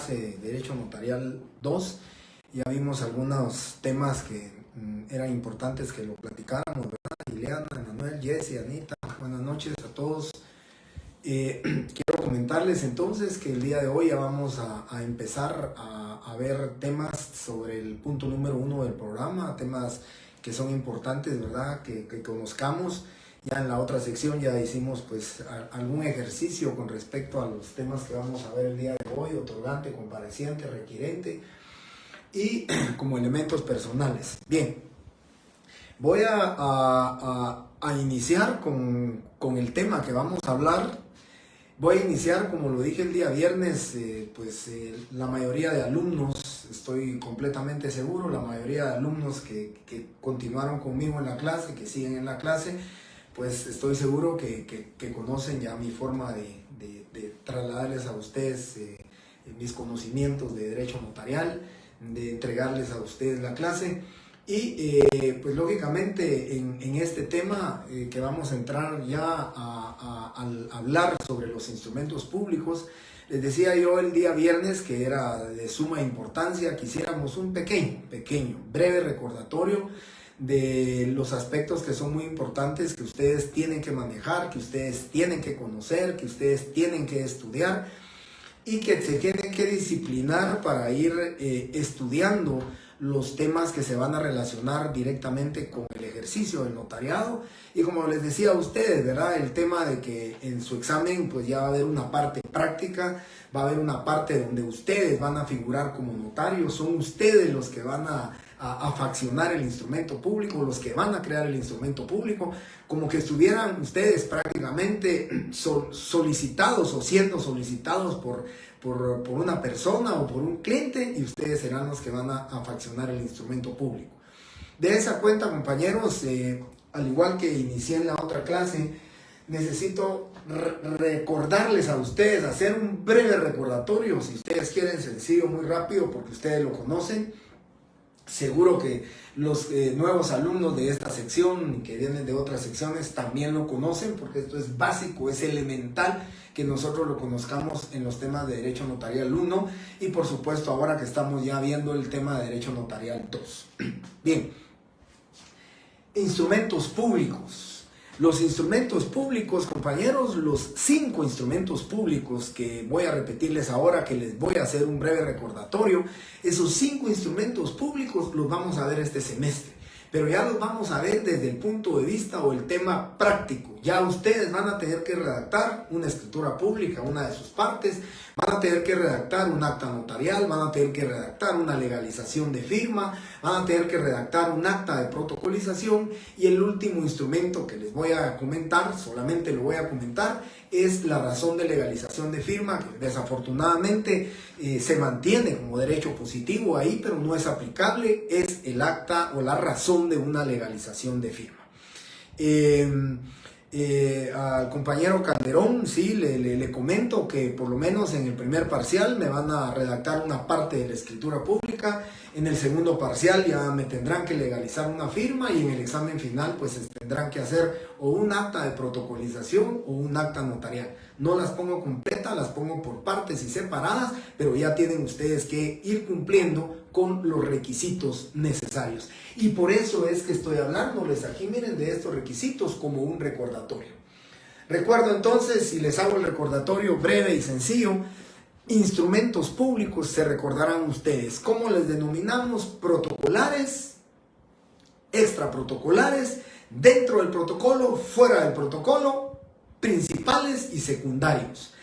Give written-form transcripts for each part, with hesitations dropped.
clase de Derecho Notarial 2. Ya vimos algunos temas que eran importantes que lo platicáramos, ¿verdad? Ileana, Manuel, Jesse, Anita, buenas noches a todos. Quiero comentarles entonces que el día de hoy ya vamos a empezar a ver temas sobre el punto número 1 del programa, temas que son importantes, ¿verdad? Que conozcamos. Ya en la otra sección ya hicimos pues algún ejercicio con respecto a los temas que vamos a ver el día de hoy: otorgante, compareciente, requirente y como elementos personales. Bien, voy a iniciar con el tema que vamos a hablar. Voy a iniciar, como lo dije el día viernes, la mayoría de alumnos, estoy completamente seguro, la mayoría de alumnos que continuaron conmigo en la clase, que siguen en la clase, pues estoy seguro que conocen ya mi forma de trasladarles a ustedes mis conocimientos de derecho notarial, de entregarles a ustedes la clase. Y pues lógicamente en este tema que vamos a entrar ya a hablar sobre los instrumentos públicos, les decía yo el día viernes que era de suma importancia que hiciéramos un pequeño, breve recordatorio de los aspectos que son muy importantes, que ustedes tienen que manejar, que ustedes tienen que conocer, que ustedes tienen que estudiar y que se tienen que disciplinar para ir estudiando los temas que se van a relacionar directamente con el ejercicio del notariado. Y como les decía a ustedes, ¿verdad? El tema de que en su examen pues ya va a haber una parte práctica, va a haber una parte donde ustedes van a figurar como notarios, son ustedes los que van a faccionar el instrumento público, los que van a crear el instrumento público, como que estuvieran ustedes prácticamente solicitados o siendo solicitados por una persona o por un cliente, y ustedes serán los que van a faccionar el instrumento público. De esa cuenta, compañeros, al igual que inicié en la otra clase, necesito recordarles a ustedes, hacer un breve recordatorio, si ustedes quieren, sencillo, muy rápido, porque ustedes lo conocen. Seguro que los nuevos alumnos de esta sección, que vienen de otras secciones, también lo conocen, porque esto es básico, es elemental que nosotros lo conozcamos en los temas de Derecho Notarial 1 y por supuesto ahora que estamos ya viendo el tema de Derecho Notarial 2. Bien, instrumentos públicos. Los instrumentos públicos, compañeros, los 5 instrumentos públicos que voy a repetirles ahora, que les voy a hacer un breve recordatorio, esos 5 instrumentos públicos los vamos a ver este semestre, pero ya los vamos a ver desde el punto de vista o el tema práctico. Ya ustedes van a tener que redactar una escritura pública, una de sus partes, van a tener que redactar un acta notarial, van a tener que redactar una legalización de firma, van a tener que redactar un acta de protocolización, y el último instrumento que les voy a comentar, solamente lo voy a comentar, es la razón de legalización de firma, que desafortunadamente se mantiene como derecho positivo ahí, pero no es aplicable, es el acta o la razón de una legalización de firma. Al compañero Calderón, sí, le comento que por lo menos en el primer parcial me van a redactar una parte de la escritura pública, en el segundo parcial ya me tendrán que legalizar una firma, y en el examen final pues tendrán que hacer o un acta de protocolización o un acta notarial. No las pongo completas, las pongo por partes y separadas, pero ya tienen ustedes que ir cumpliendo con los requisitos necesarios. Y por eso es que estoy hablándoles aquí, miren, de estos requisitos como un recordatorio. Recuerdo entonces, y les hago el recordatorio breve y sencillo, instrumentos públicos, se recordarán ustedes, ¿cómo les denominamos? Protocolares, extraprotocolares, dentro del protocolo, fuera del protocolo, principales y secundarios.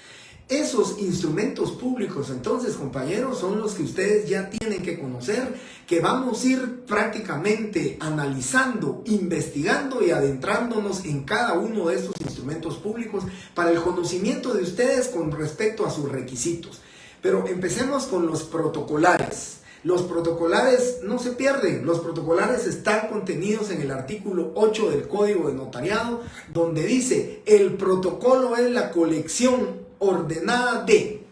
Esos instrumentos públicos, entonces, compañeros, son los que ustedes ya tienen que conocer, que vamos a ir prácticamente analizando, investigando y adentrándonos en cada uno de estos instrumentos públicos para el conocimiento de ustedes con respecto a sus requisitos. Pero empecemos con los protocolares. Los protocolares no se pierden, los protocolares están contenidos en el artículo 8 del Código de Notariado, donde dice: el protocolo es la colección ordenada de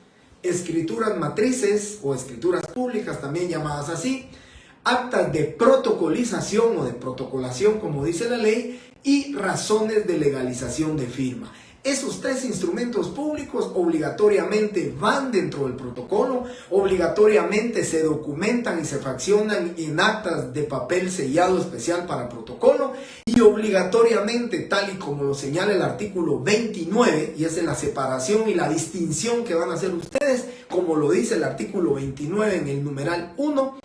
escrituras matrices o escrituras públicas, también llamadas así, actas de protocolización o de protocolación, como dice la ley, y razones de legalización de firma. Esos 3 instrumentos públicos obligatoriamente van dentro del protocolo, obligatoriamente se documentan y se fraccionan en actas de papel sellado especial para protocolo y obligatoriamente, tal y como lo señala el artículo 29, y es en la separación y la distinción que van a hacer ustedes, como lo dice el artículo 29 en el numeral 1,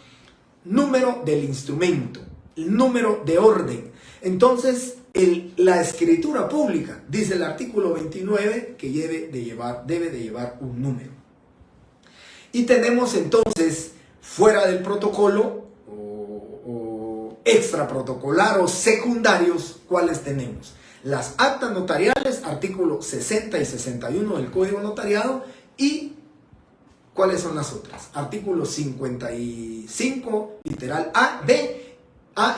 número del instrumento, el número de orden. Entonces, la escritura pública, dice el artículo 29, que debe de llevar un número. Y tenemos entonces, fuera del protocolo, o extra protocolar o secundarios, ¿cuáles tenemos? Las actas notariales, artículos 60 y 61 del Código Notariado, y ¿cuáles son las otras? Artículos 55, literal A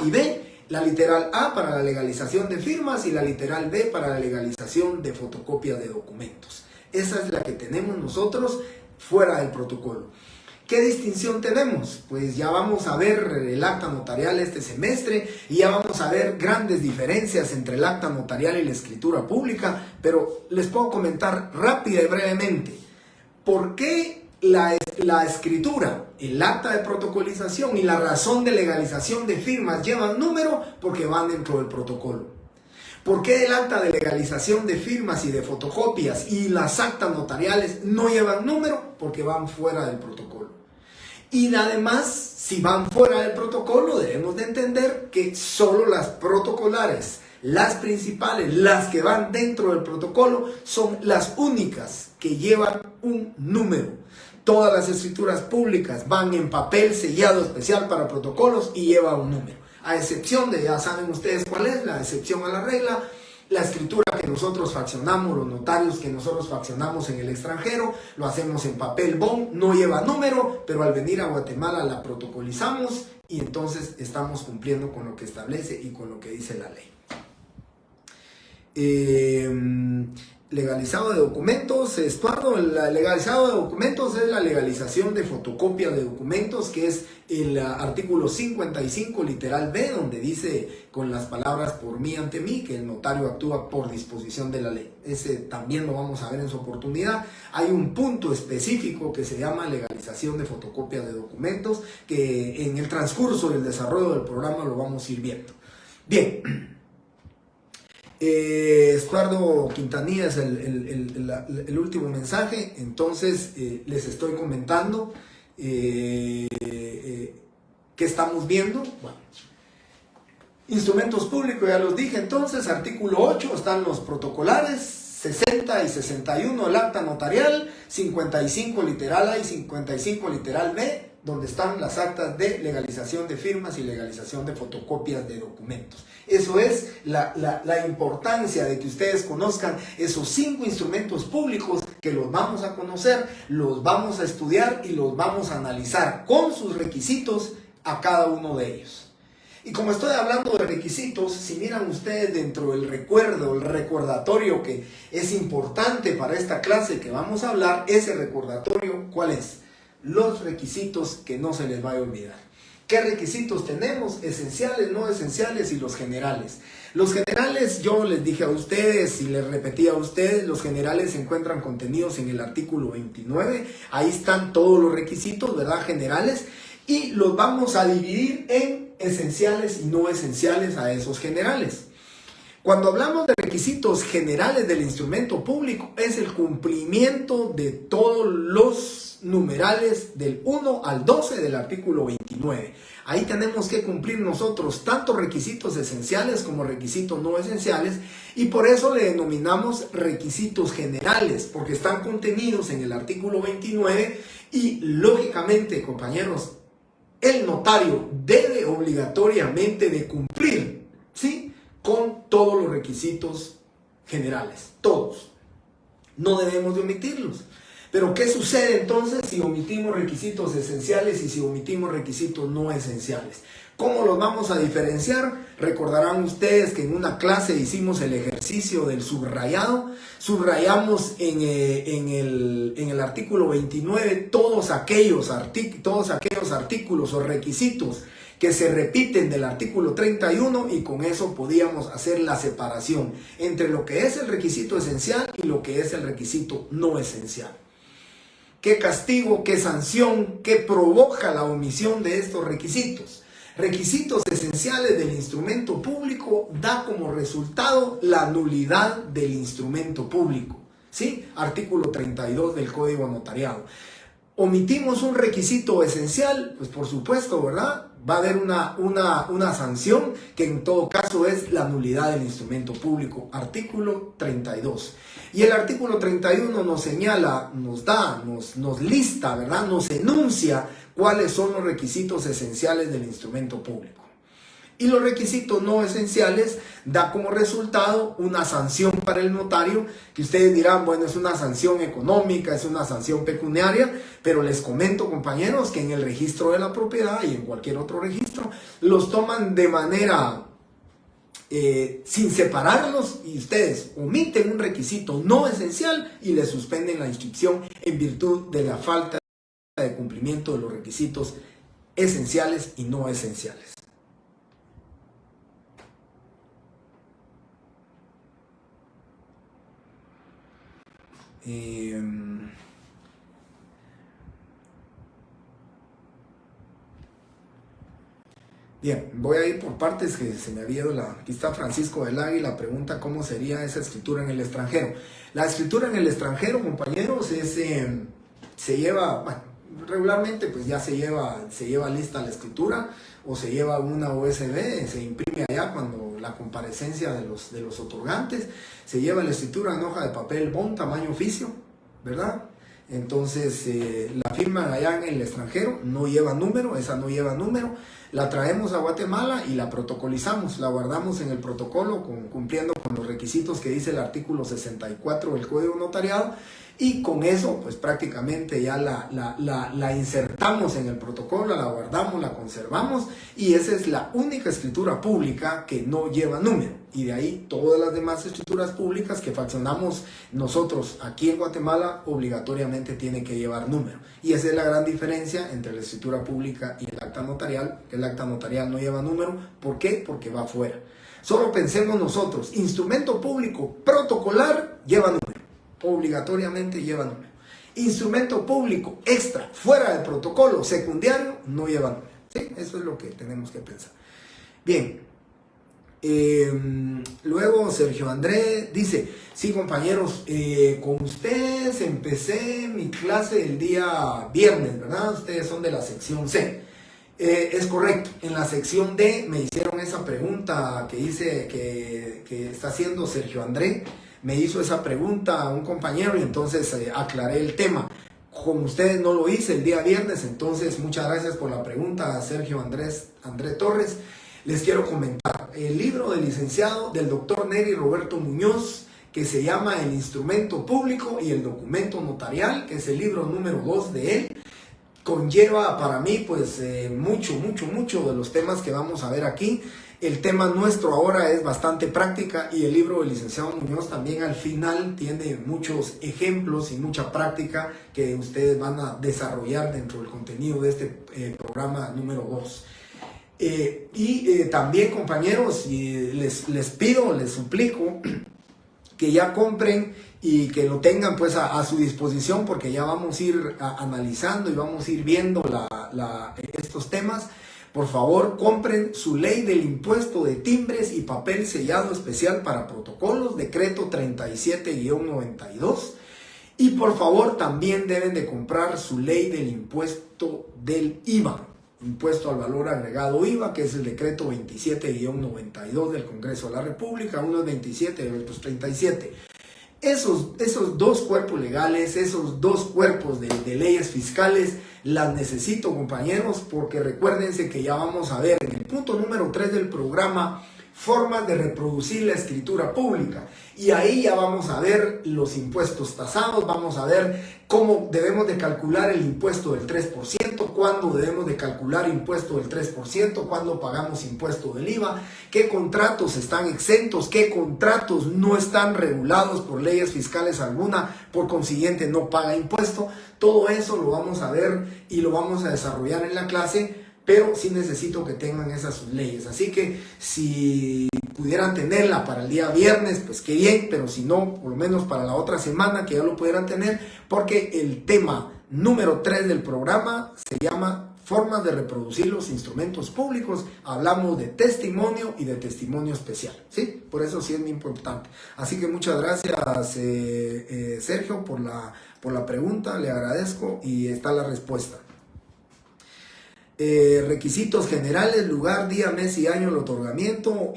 y B, la literal A para la legalización de firmas y la literal B para la legalización de fotocopias de documentos. Esa es la que tenemos nosotros fuera del protocolo. ¿Qué distinción tenemos? Pues ya vamos a ver el acta notarial este semestre y ya vamos a ver grandes diferencias entre el acta notarial y la escritura pública, pero les puedo comentar rápida y brevemente. ¿Por qué la escritura, el acta de protocolización y la razón de legalización de firmas llevan número? Porque van dentro del protocolo. ¿Por qué el acta de legalización de firmas y de fotocopias y las actas notariales no llevan número? Porque van fuera del protocolo. Y además, si van fuera del protocolo, debemos de entender que solo las protocolares, las principales, las que van dentro del protocolo, son las únicas que llevan un número. Todas las escrituras públicas van en papel sellado especial para protocolos y lleva un número. A excepción de, ya saben ustedes cuál es, la excepción a la regla, la escritura que nosotros fraccionamos, los notarios que nosotros fraccionamos en el extranjero, lo hacemos en papel bond, no lleva número, pero al venir a Guatemala la protocolizamos y entonces estamos cumpliendo con lo que establece y con lo que dice la ley. Legalizado de documentos, Estuardo, el legalizado de documentos es la legalización de fotocopia de documentos, que es el artículo 55 literal B, donde dice con las palabras por mí ante mí, que el notario actúa por disposición de la ley. Ese también lo vamos a ver en su oportunidad. Hay un punto específico que se llama legalización de fotocopia de documentos, que en el transcurso del desarrollo del programa lo vamos a ir viendo. Bien. Estuardo Quintanilla es el último mensaje. Entonces les estoy comentando qué estamos viendo. Bueno, instrumentos públicos, ya los dije. Entonces, artículo 8 están los protocolares, 60 y 61 el acta notarial, 55 literal A y 55 literal B, donde están las actas de legalización de firmas y legalización de fotocopias de documentos. Eso es la importancia de que ustedes conozcan esos 5 instrumentos públicos, que los vamos a conocer, los vamos a estudiar y los vamos a analizar con sus requisitos a cada uno de ellos. Y como estoy hablando de requisitos, si miran ustedes dentro del recuerdo, el recordatorio que es importante para esta clase que vamos a hablar, ese recordatorio, ¿cuál es? Los requisitos que no se les vaya a olvidar. ¿Qué requisitos tenemos? Esenciales, no esenciales y los generales. Los generales, yo les dije a ustedes y les repetí a ustedes, los generales se encuentran contenidos en el artículo 29. Ahí están todos los requisitos, ¿verdad? Generales. Y los vamos a dividir en esenciales y no esenciales a esos generales. Cuando hablamos de requisitos generales del instrumento público, es el cumplimiento de todos los numerales del 1 al 12 del artículo 29. Ahí tenemos que cumplir nosotros tanto requisitos esenciales como requisitos no esenciales, y por eso le denominamos requisitos generales, porque están contenidos en el artículo 29 y lógicamente, compañeros, el notario debe obligatoriamente de cumplir, ¿sí?, con todos los requisitos generales, todos. No debemos de omitirlos. Pero ¿qué sucede entonces si omitimos requisitos esenciales y si omitimos requisitos no esenciales? ¿Cómo los vamos a diferenciar? Recordarán ustedes que en una clase hicimos el ejercicio del subrayado. Subrayamos en el artículo 29 todos aquellos artículos o requisitos que se repiten del artículo 31 y con eso podíamos hacer la separación entre lo que es el requisito esencial y lo que es el requisito no esencial. ¿Qué castigo, qué sanción, qué provoca la omisión de estos requisitos? Requisitos esenciales del instrumento público da como resultado la nulidad del instrumento público. ¿Sí? Artículo 32 del Código Notariado. Omitimos un requisito esencial, pues por supuesto, ¿verdad? Va a haber una sanción que en todo caso es la nulidad del instrumento público. Artículo 32. Y el artículo 31 nos señala, nos lista, ¿verdad? Nos enuncia cuáles son los requisitos esenciales del instrumento público. Y los requisitos no esenciales da como resultado una sanción para el notario, que ustedes dirán, bueno, es una sanción económica, es una sanción pecuniaria, pero les comento, compañeros, que en el registro de la propiedad y en cualquier otro registro, los toman de manera sin separarlos y ustedes omiten un requisito no esencial y les suspenden la inscripción en virtud de la falta de cumplimiento de los requisitos esenciales y no esenciales. Bien, voy a ir por partes que se me había ido aquí está Francisco del Águila, pregunta cómo sería esa escritura en el extranjero. La escritura en el extranjero, compañeros, se lleva, bueno, regularmente pues ya se lleva lista la escritura o se lleva una USB, se imprime allá cuando la comparecencia de los otorgantes, se lleva la escritura en hoja de papel bond, tamaño oficio, ¿verdad? Entonces la firman allá en el extranjero, no lleva número, esa no lleva número, la traemos a Guatemala y la protocolizamos, la guardamos en el protocolo cumpliendo con los requisitos que dice el artículo 64 del Código Notariado y con eso pues prácticamente ya la insertamos en el protocolo, la guardamos, la conservamos y esa es la única escritura pública que no lleva número y de ahí todas las demás escrituras públicas que faccionamos nosotros aquí en Guatemala obligatoriamente tienen que llevar número y esa es la gran diferencia entre la escritura pública y el acta notarial, que el acta notarial no lleva número. ¿Por qué? Porque va afuera. Solo pensemos nosotros, instrumento público protocolar lleva número, obligatoriamente lleva número. Instrumento público extra, fuera del protocolo secundario, no lleva número. ¿Sí? Eso es lo que tenemos que pensar. Bien. Luego Sergio André dice, sí compañeros, con ustedes empecé mi clase el día viernes, ¿verdad? Ustedes son de la sección C. Es correcto, en la sección D me hicieron esa pregunta que dice que está haciendo Sergio André, me hizo esa pregunta a un compañero y entonces aclaré el tema. Con ustedes no lo hice el día viernes, entonces muchas gracias por la pregunta a Sergio André Torres. Les quiero comentar el libro del licenciado del doctor Neri Roberto Muñoz, que se llama El Instrumento Público y el Documento Notarial, que es el libro número 2 de él, conlleva para mí pues mucho de los temas que vamos a ver aquí. El tema nuestro ahora es bastante práctica y el libro del licenciado Muñoz también al final tiene muchos ejemplos y mucha práctica que ustedes van a desarrollar dentro del contenido de este programa número 2. También compañeros, les pido, les suplico que ya compren y que lo tengan pues a su disposición porque ya vamos a ir analizando y vamos a ir viendo estos temas. Por favor, compren su ley del impuesto de timbres y papel sellado especial para protocolos, decreto 37-92. Y por favor, también deben de comprar su ley del impuesto del IVA. Impuesto al valor agregado IVA, que es el decreto 27-92 del Congreso de la República, uno es 27 y otro es 37. Esos dos cuerpos legales, esos dos cuerpos de leyes fiscales, las necesito compañeros, porque recuérdense que ya vamos a ver en el punto número 3 del programa formas de reproducir la escritura pública. Y ahí ya vamos a ver los impuestos tasados, vamos a ver cómo debemos de calcular el impuesto del 3%, cuándo debemos de calcular impuesto del 3%, cuándo pagamos impuesto del IVA, qué contratos están exentos, qué contratos no están regulados por leyes fiscales alguna, por consiguiente no paga impuesto. Todo eso lo vamos a ver y lo vamos a desarrollar en la clase, pero sí necesito que tengan esas leyes. Así que si pudieran tenerla para el día viernes, pues qué bien, pero si no, por lo menos para la otra semana que ya lo pudieran tener, porque el tema número 3 del programa se llama formas de reproducir los instrumentos públicos. Hablamos de testimonio y de testimonio especial, ¿sí? Por eso sí es muy importante. Así que muchas gracias, Sergio, por la pregunta, le agradezco y está la respuesta. Requisitos generales, lugar, día, mes y año del otorgamiento.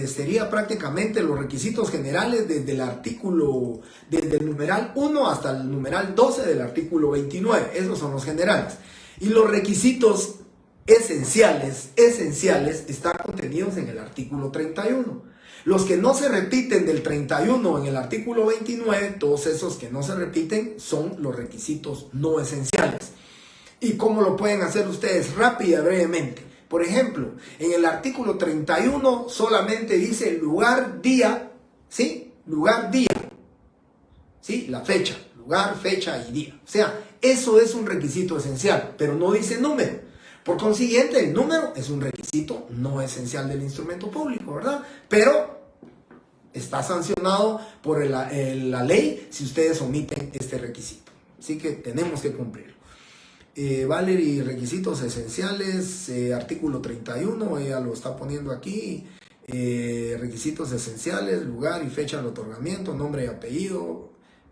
Sería prácticamente los requisitos generales desde el artículo, desde el numeral 1 hasta el numeral 12 del artículo 29. Esos son los generales. Y los requisitos esenciales están contenidos en el artículo 31. Los que no se repiten del 31 en el artículo 29, todos esos que no se repiten son los requisitos no esenciales. ¿Y cómo lo pueden hacer ustedes? Rápida y brevemente. Por ejemplo, en el artículo 31 solamente dice lugar, día, ¿sí? Lugar, día, ¿sí? La fecha, lugar, fecha y día. O sea, eso es un requisito esencial, pero no dice número. Por consiguiente, el número es un requisito no esencial del instrumento público, ¿verdad? Pero está sancionado por la ley si ustedes omiten este requisito. Así que tenemos que cumplirlo. Valerie, requisitos esenciales, artículo 31, ella lo está poniendo aquí. Requisitos esenciales, lugar y fecha del otorgamiento, nombre y apellido,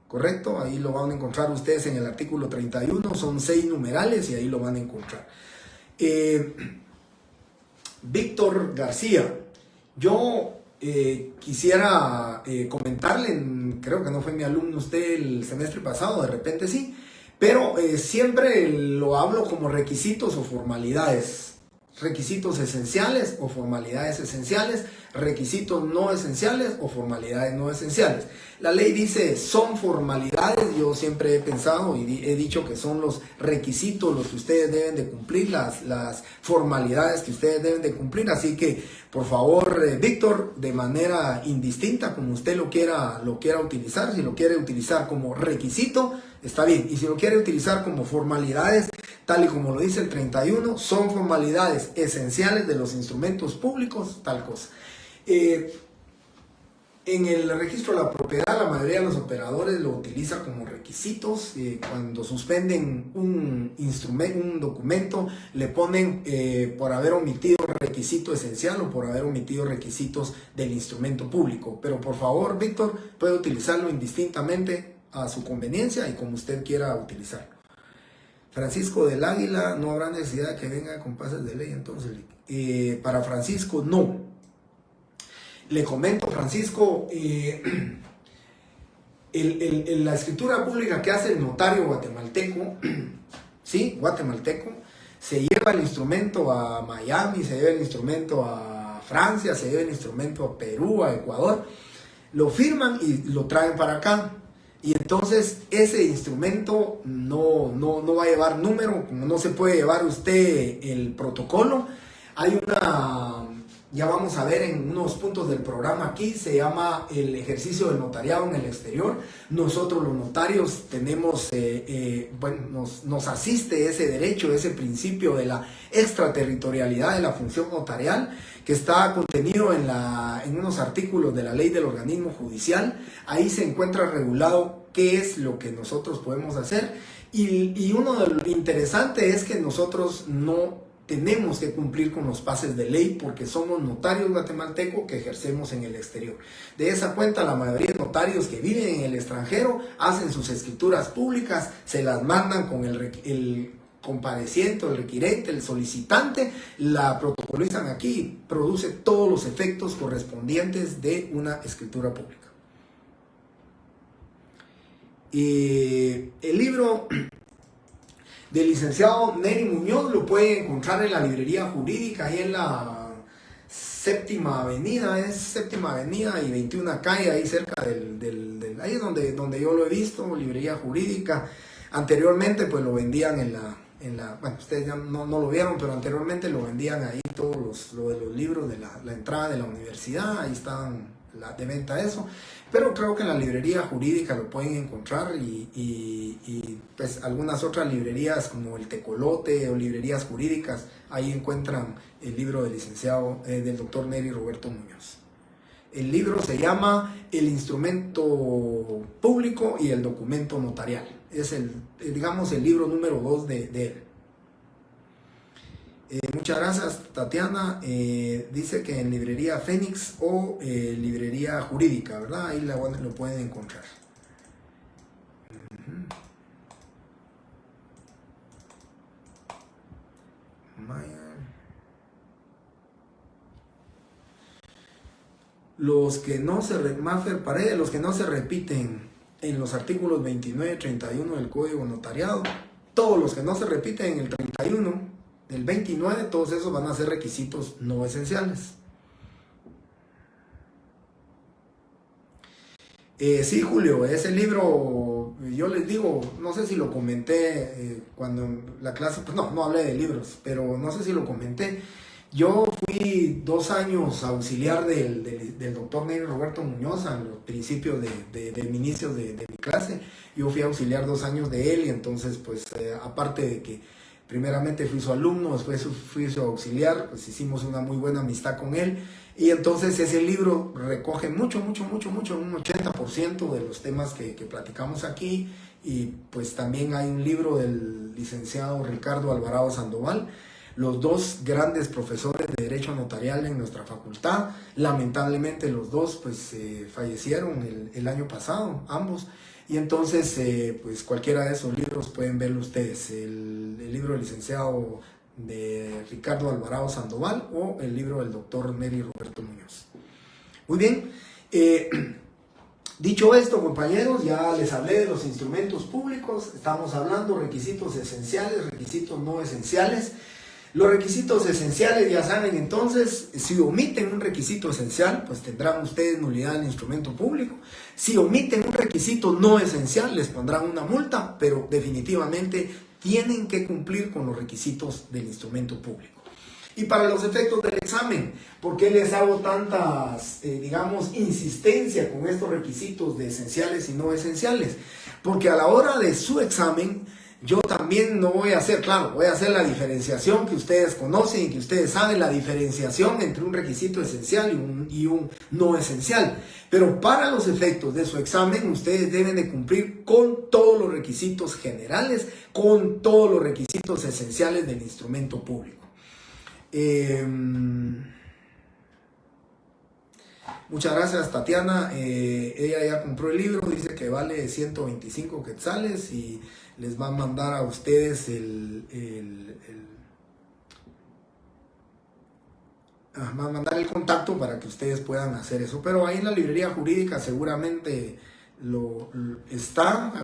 correcto, ahí lo van a encontrar ustedes en el artículo 31, son 6 numerales y ahí lo van a encontrar. Víctor García, yo quisiera comentarle, creo que no fue mi alumno usted el semestre pasado, de repente sí, pero siempre lo hablo como requisitos o formalidades. Requisitos esenciales o formalidades esenciales, requisitos no esenciales o formalidades no esenciales. La ley dice son formalidades, yo siempre he pensado y he dicho que son los requisitos los que ustedes deben de cumplir, las formalidades que ustedes deben de cumplir, así que por favor, Víctor, de manera indistinta, como usted lo quiera utilizar, si lo quiere utilizar como requisito, está bien, y si lo quiere utilizar como formalidades, tal y como lo dice el 31, son formalidades esenciales de los instrumentos públicos, tal cosa. En el registro de la propiedad, la mayoría de los operadores lo utiliza como requisitos. Cuando suspenden un documento, le ponen por haber omitido requisito esencial o por haber omitido requisitos del instrumento público. Pero por favor, Víctor, puede utilizarlo indistintamente a su conveniencia y como usted quiera utilizarlo. Francisco del Águila, no habrá necesidad de que venga con pases de ley, entonces para Francisco no. Le comento, Francisco, la escritura pública que hace el notario guatemalteco, ¿sí? Guatemalteco, se lleva el instrumento a Miami, se lleva el instrumento a Francia, se lleva el instrumento a Perú, a Ecuador, lo firman y lo traen para acá. Y entonces ese instrumento no va a llevar número, como no se puede llevar usted el protocolo. Hay una, ya vamos a ver en unos puntos del programa aquí, se llama el ejercicio del notariado en el exterior. Nosotros los notarios tenemos, nos asiste ese derecho, ese principio de la extraterritorialidad de la función notarial, que está contenido en unos artículos de la ley del organismo judicial. Ahí se encuentra regulado qué es lo que nosotros podemos hacer. Y uno de lo interesante es que nosotros no tenemos que cumplir con los pases de ley porque somos notarios guatemaltecos que ejercemos en el exterior. De esa cuenta, la mayoría de notarios que viven en el extranjero hacen sus escrituras públicas, se las mandan con el compareciente, el requirente, el solicitante, la protocolizan aquí y produce todos los efectos correspondientes de una escritura pública. El libro del licenciado Neri Muñoz lo pueden encontrar en la librería jurídica, ahí en la Séptima Avenida, es Séptima Avenida y 21 Calle, ahí cerca ahí es donde yo lo he visto, librería jurídica. Anteriormente pues lo vendían bueno, ustedes ya no lo vieron, pero anteriormente lo vendían ahí todos los libros de la entrada de la universidad, ahí estaban de venta eso. Pero creo que en la librería jurídica lo pueden encontrar y pues algunas otras librerías como el Tecolote o librerías jurídicas, ahí encuentran el libro del licenciado, del doctor Neri Roberto Muñoz. El libro se llama El instrumento público y el documento notarial. Es digamos, el libro número 2 de él. Muchas gracias, Tatiana. Dice que en librería Fénix o librería jurídica, ¿verdad? Ahí lo pueden encontrar. Los que no se repiten en los artículos 29 y 31 del Código Notariado, todos los que no se repiten en el 31, el 29, todos esos van a ser requisitos no esenciales. Sí, Julio, ese libro, yo les digo, no sé si lo comenté cuando en la clase, pues no hablé de libros, pero no sé si lo comenté. Yo fui 2 años auxiliar del doctor Neri Roberto Muñoz a los principios de inicios de mi clase. Yo fui auxiliar 2 años de él y entonces pues aparte de que primeramente fui su alumno, después fui su auxiliar, pues hicimos una muy buena amistad con él. Y entonces ese libro recoge mucho, un 80% de los temas que platicamos aquí. Y pues también hay un libro del licenciado Ricardo Alvarado Sandoval, los 2 grandes profesores de Derecho Notarial en nuestra facultad. Lamentablemente los 2 pues fallecieron el año pasado, ambos. Y entonces pues cualquiera de esos libros pueden verlo ustedes. El libro del licenciado de Ricardo Alvarado Sandoval o el libro del doctor Neri Roberto Muñoz. Muy bien. Dicho esto, compañeros, ya les hablé de los instrumentos públicos. Estamos hablando requisitos esenciales, requisitos no esenciales. Los requisitos esenciales, ya saben, entonces, si omiten un requisito esencial, pues tendrán ustedes nulidad del instrumento público. Si omiten un requisito no esencial, les pondrán una multa, pero definitivamente tienen que cumplir con los requisitos del instrumento público. Y para los efectos del examen, ¿por qué les hago tantas, digamos, insistencia con estos requisitos de esenciales y no esenciales? Porque a la hora de su examen, yo también no voy a hacer, claro, voy a hacer la diferenciación que ustedes conocen y que ustedes saben, la diferenciación entre un requisito esencial y un no esencial. Pero para los efectos de su examen, ustedes deben de cumplir con todos los requisitos generales, con todos los requisitos esenciales del instrumento público. Muchas gracias, Tatiana. Ella ya compró el libro, dice que vale 125 quetzales y les va a mandar a ustedes va a mandar el contacto para que ustedes puedan hacer eso. Pero ahí en la librería jurídica seguramente lo está.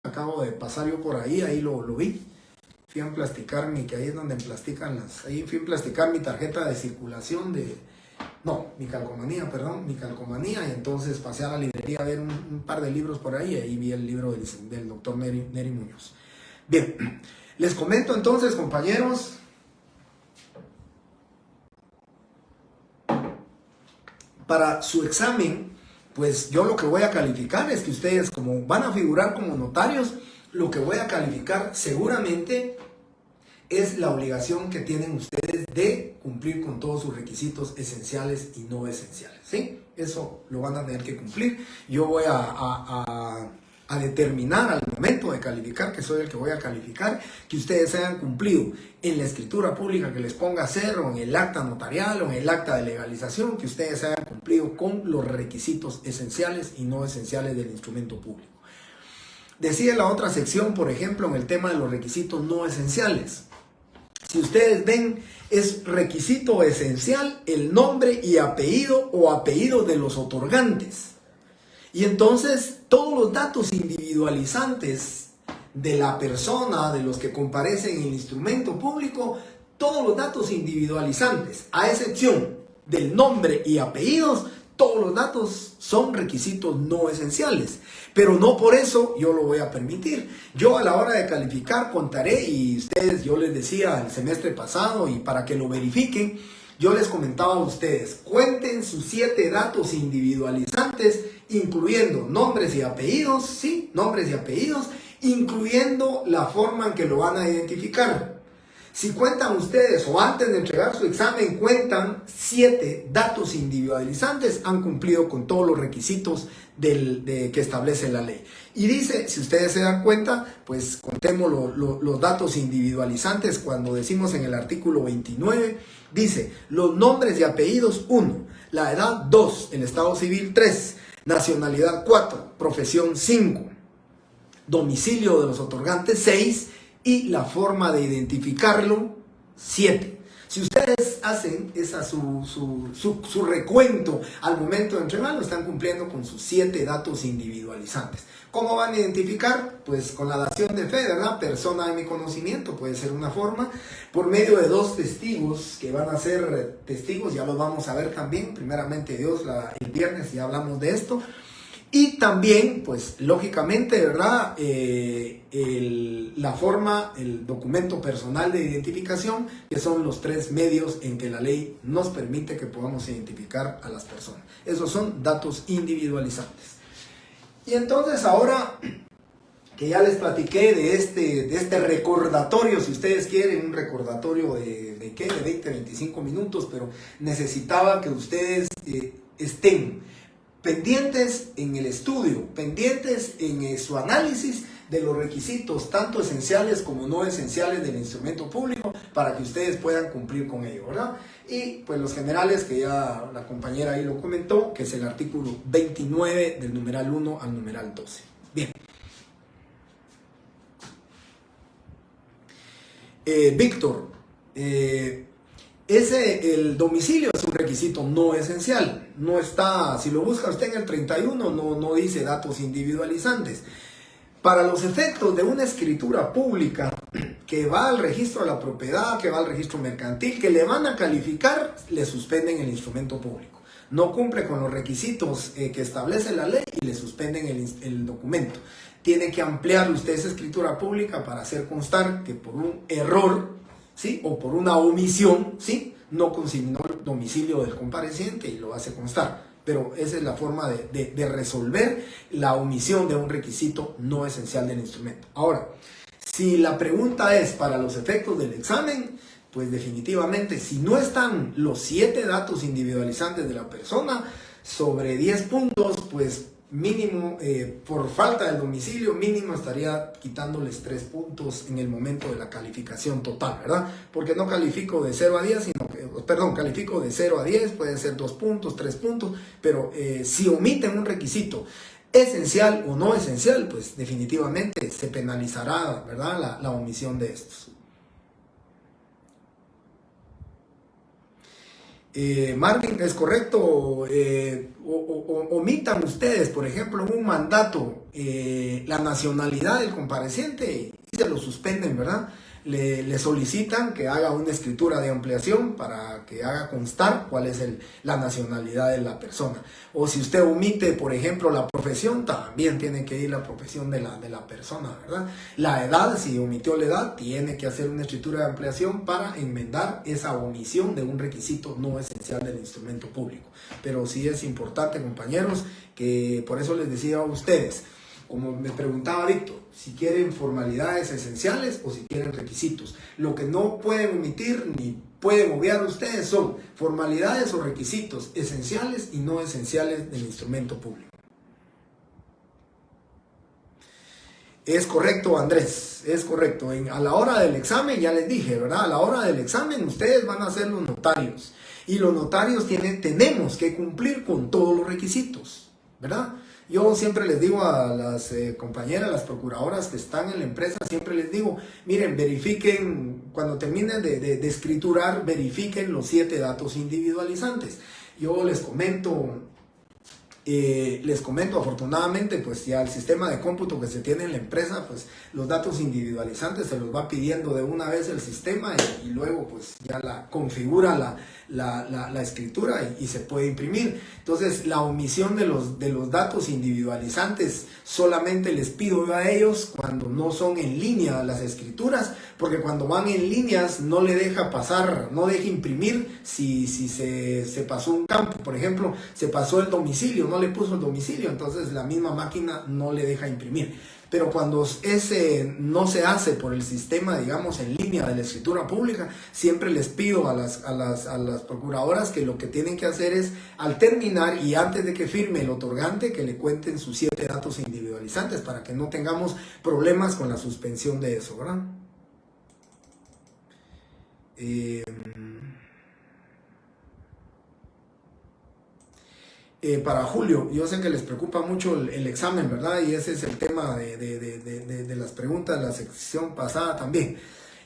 Acabo de pasar yo por ahí lo vi. Fui a emplasticar que ahí es donde emplastican ahí fui a emplasticar mi tarjeta de circulación mi calcomanía, y entonces pasé a la librería a ver un par de libros por ahí, y ahí vi el libro del doctor Neri Muñoz. Bien, les comento entonces, compañeros, para su examen, pues yo lo que voy a calificar es que ustedes, como van a figurar como notarios, lo que voy a calificar seguramente es la obligación que tienen ustedes de cumplir con todos sus requisitos esenciales y no esenciales, ¿sí? Eso lo van a tener que cumplir. Yo voy a determinar al momento de calificar, que soy el que voy a calificar, que ustedes hayan cumplido en la escritura pública que les ponga a hacer, o en el acta notarial, o en el acta de legalización, que ustedes hayan cumplido con los requisitos esenciales y no esenciales del instrumento público. Decía la otra sección, por ejemplo, en el tema de los requisitos no esenciales. Si ustedes ven, es requisito esencial el nombre y apellido o apellido de los otorgantes. Y entonces todos los datos individualizantes de la persona, de los que comparecen en el instrumento público, todos los datos individualizantes, a excepción del nombre y apellidos, todos los datos son requisitos no esenciales, pero no por eso yo lo voy a permitir. Yo a la hora de calificar contaré, y ustedes, yo les decía el semestre pasado, y para que lo verifiquen, yo les comentaba a ustedes, cuenten sus 7 datos individualizantes, incluyendo nombres y apellidos, ¿sí? Nombres y apellidos, incluyendo la forma en que lo van a identificar. Si cuentan ustedes, o antes de entregar su examen, cuentan 7 datos individualizantes, han cumplido con todos los requisitos que establece la ley. Y dice, si ustedes se dan cuenta, pues contemos los datos individualizantes cuando decimos en el artículo 29, dice, los nombres y apellidos 1, la edad 2, el estado civil 3, nacionalidad 4, profesión 5, domicilio de los otorgantes 6, y la forma de identificarlo 7. Si ustedes hacen su recuento al momento de entregarlo, están cumpliendo con sus 7 datos individualizantes. ¿Cómo van a identificar? Pues con la dación de fe, ¿verdad? Persona de mi conocimiento, puede ser una forma. Por medio de 2 testigos que van a ser testigos, ya los vamos a ver también. Primeramente Dios, el viernes ya hablamos de esto. Y también, pues, lógicamente, ¿verdad? La forma, el documento personal de identificación, que son los 3 medios en que la ley nos permite que podamos identificar a las personas. Esos son datos individualizantes. Y entonces ahora que ya les platiqué de este recordatorio, si ustedes quieren un recordatorio de 20, 25 minutos, pero necesitaba que ustedes estén pendientes en el estudio, pendientes en su análisis de los requisitos, tanto esenciales como no esenciales del instrumento público, para que ustedes puedan cumplir con ello, ¿verdad? Y pues los generales, que ya la compañera ahí lo comentó, que es el artículo 29 del numeral 1 al numeral 12. Bien. Víctor, el domicilio es un requisito no esencial, no está, si lo busca usted en el 31, no dice datos individualizantes. Para los efectos de una escritura pública que va al registro de la propiedad, que va al registro mercantil, que le van a calificar, le suspenden el instrumento público. No cumple con los requisitos que establece la ley y le suspenden el documento. Tiene que ampliar usted esa escritura pública para hacer constar que por un error, ¿sí?, o por una omisión, ¿sí?, no consignó el domicilio del compareciente y lo hace constar. Pero esa es la forma de resolver la omisión de un requisito no esencial del instrumento. Ahora, si la pregunta es para los efectos del examen, pues definitivamente, si no están los 7 datos individualizantes de la persona, sobre 10 puntos, pues mínimo, por falta del domicilio, mínimo estaría quitándoles 3 puntos en el momento de la calificación total, ¿verdad? Porque no califico de 0 a 10, sino que, perdón, califico de 0 a 10, pueden ser 2 puntos, 3 puntos, pero si omiten un requisito esencial o no esencial, pues definitivamente se penalizará, ¿verdad?, la omisión de estos. Marvin, es correcto, omitan ustedes, por ejemplo, en un mandato la nacionalidad del compareciente y se lo suspenden, ¿verdad? Le solicitan que haga una escritura de ampliación para que haga constar cuál es la nacionalidad de la persona. O si usted omite, por ejemplo, la profesión, también tiene que ir la profesión de la persona, ¿verdad? La edad, si omitió la edad, tiene que hacer una escritura de ampliación para enmendar esa omisión de un requisito no esencial del instrumento público. Pero sí es importante, compañeros, que por eso les decía a ustedes, como me preguntaba Víctor, si quieren formalidades esenciales o si quieren requisitos. Lo que no pueden omitir ni pueden obviar ustedes son formalidades o requisitos esenciales y no esenciales del instrumento público. Es correcto, Andrés, es correcto. A la hora del examen, ya les dije, ¿verdad? A la hora del examen ustedes van a ser los notarios. Y los notarios tenemos que cumplir con todos los requisitos, ¿verdad? Yo siempre les digo a las compañeras, las procuradoras que están en la empresa, siempre les digo, miren, verifiquen, cuando terminen de escriturar, verifiquen los 7 datos individualizantes. Yo les comento Les comento, afortunadamente, pues ya el sistema de cómputo que se tiene en la empresa, pues los datos individualizantes se los va pidiendo de una vez el sistema y luego pues ya configura la escritura y se puede imprimir. Entonces la omisión de los datos individualizantes solamente les pido yo a ellos cuando no son en línea las escrituras, porque cuando van en líneas no le deja pasar, no deja imprimir si se pasó un campo, por ejemplo, se pasó el domicilio, no le puso el domicilio, entonces la misma máquina no le deja imprimir. Pero cuando ese no se hace por el sistema, digamos, en línea de la escritura pública, siempre les pido a las procuradoras que lo que tienen que hacer es, al terminar y antes de que firme el otorgante, que le cuenten sus 7 datos individualizantes para que no tengamos problemas con la suspensión de eso, ¿verdad? Para Julio, yo sé que les preocupa mucho el examen, ¿verdad? Y ese es el tema de las preguntas de la sección pasada también.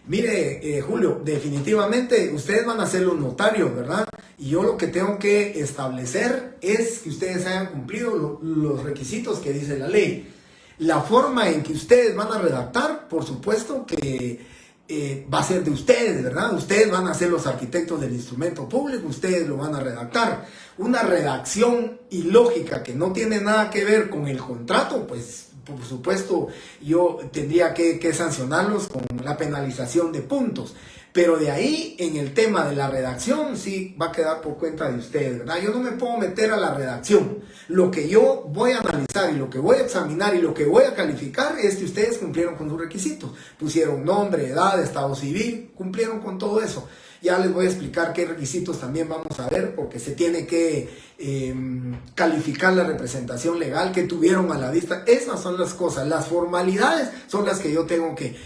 Mire, Julio, definitivamente ustedes van a ser los notarios, ¿verdad? Y yo lo que tengo que establecer es que ustedes hayan cumplido los requisitos que dice la ley. La forma en que ustedes van a redactar, por supuesto que va a ser de ustedes, ¿verdad? Ustedes van a ser los arquitectos del instrumento público, ustedes lo van a redactar. Una redacción ilógica que no tiene nada que ver con el contrato, pues por supuesto yo tendría que sancionarlos con la penalización de puntos. Pero de ahí, en el tema de la redacción, sí va a quedar por cuenta de ustedes, ¿verdad? Yo no me puedo meter a la redacción. Lo que yo voy a analizar y lo que voy a examinar y lo que voy a calificar es que ustedes cumplieron con sus requisitos. Pusieron nombre, edad, estado civil, cumplieron con todo eso. Ya les voy a explicar qué requisitos también vamos a ver, porque se tiene que calificar la representación legal que tuvieron a la vista. Esas son las cosas, las formalidades son las que yo tengo que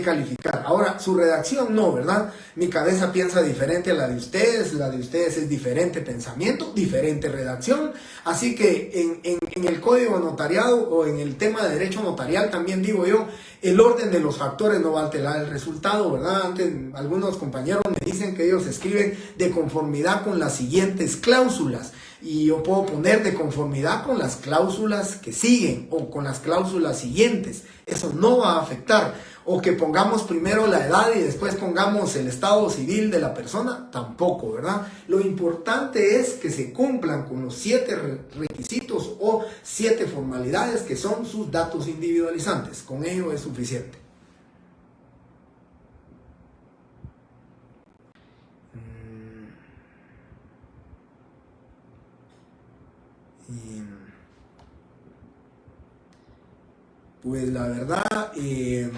calificar. Ahora, su redacción no, ¿verdad? Mi cabeza piensa diferente a la de ustedes es diferente pensamiento, diferente redacción. Así que en el código notariado o en el tema de derecho notarial también digo yo, el orden de los factores no va a alterar el resultado, ¿verdad? Antes algunos compañeros me dicen que ellos escriben de conformidad con las siguientes cláusulas. Y yo puedo poner de conformidad con las cláusulas que siguen o con las cláusulas siguientes. Eso no va a afectar. O que pongamos primero la edad y después pongamos el estado civil de la persona, tampoco, ¿verdad? Lo importante es que se cumplan con los 7 requisitos o 7 formalidades que son sus datos individualizantes. Con ello es suficiente. Pues la verdad es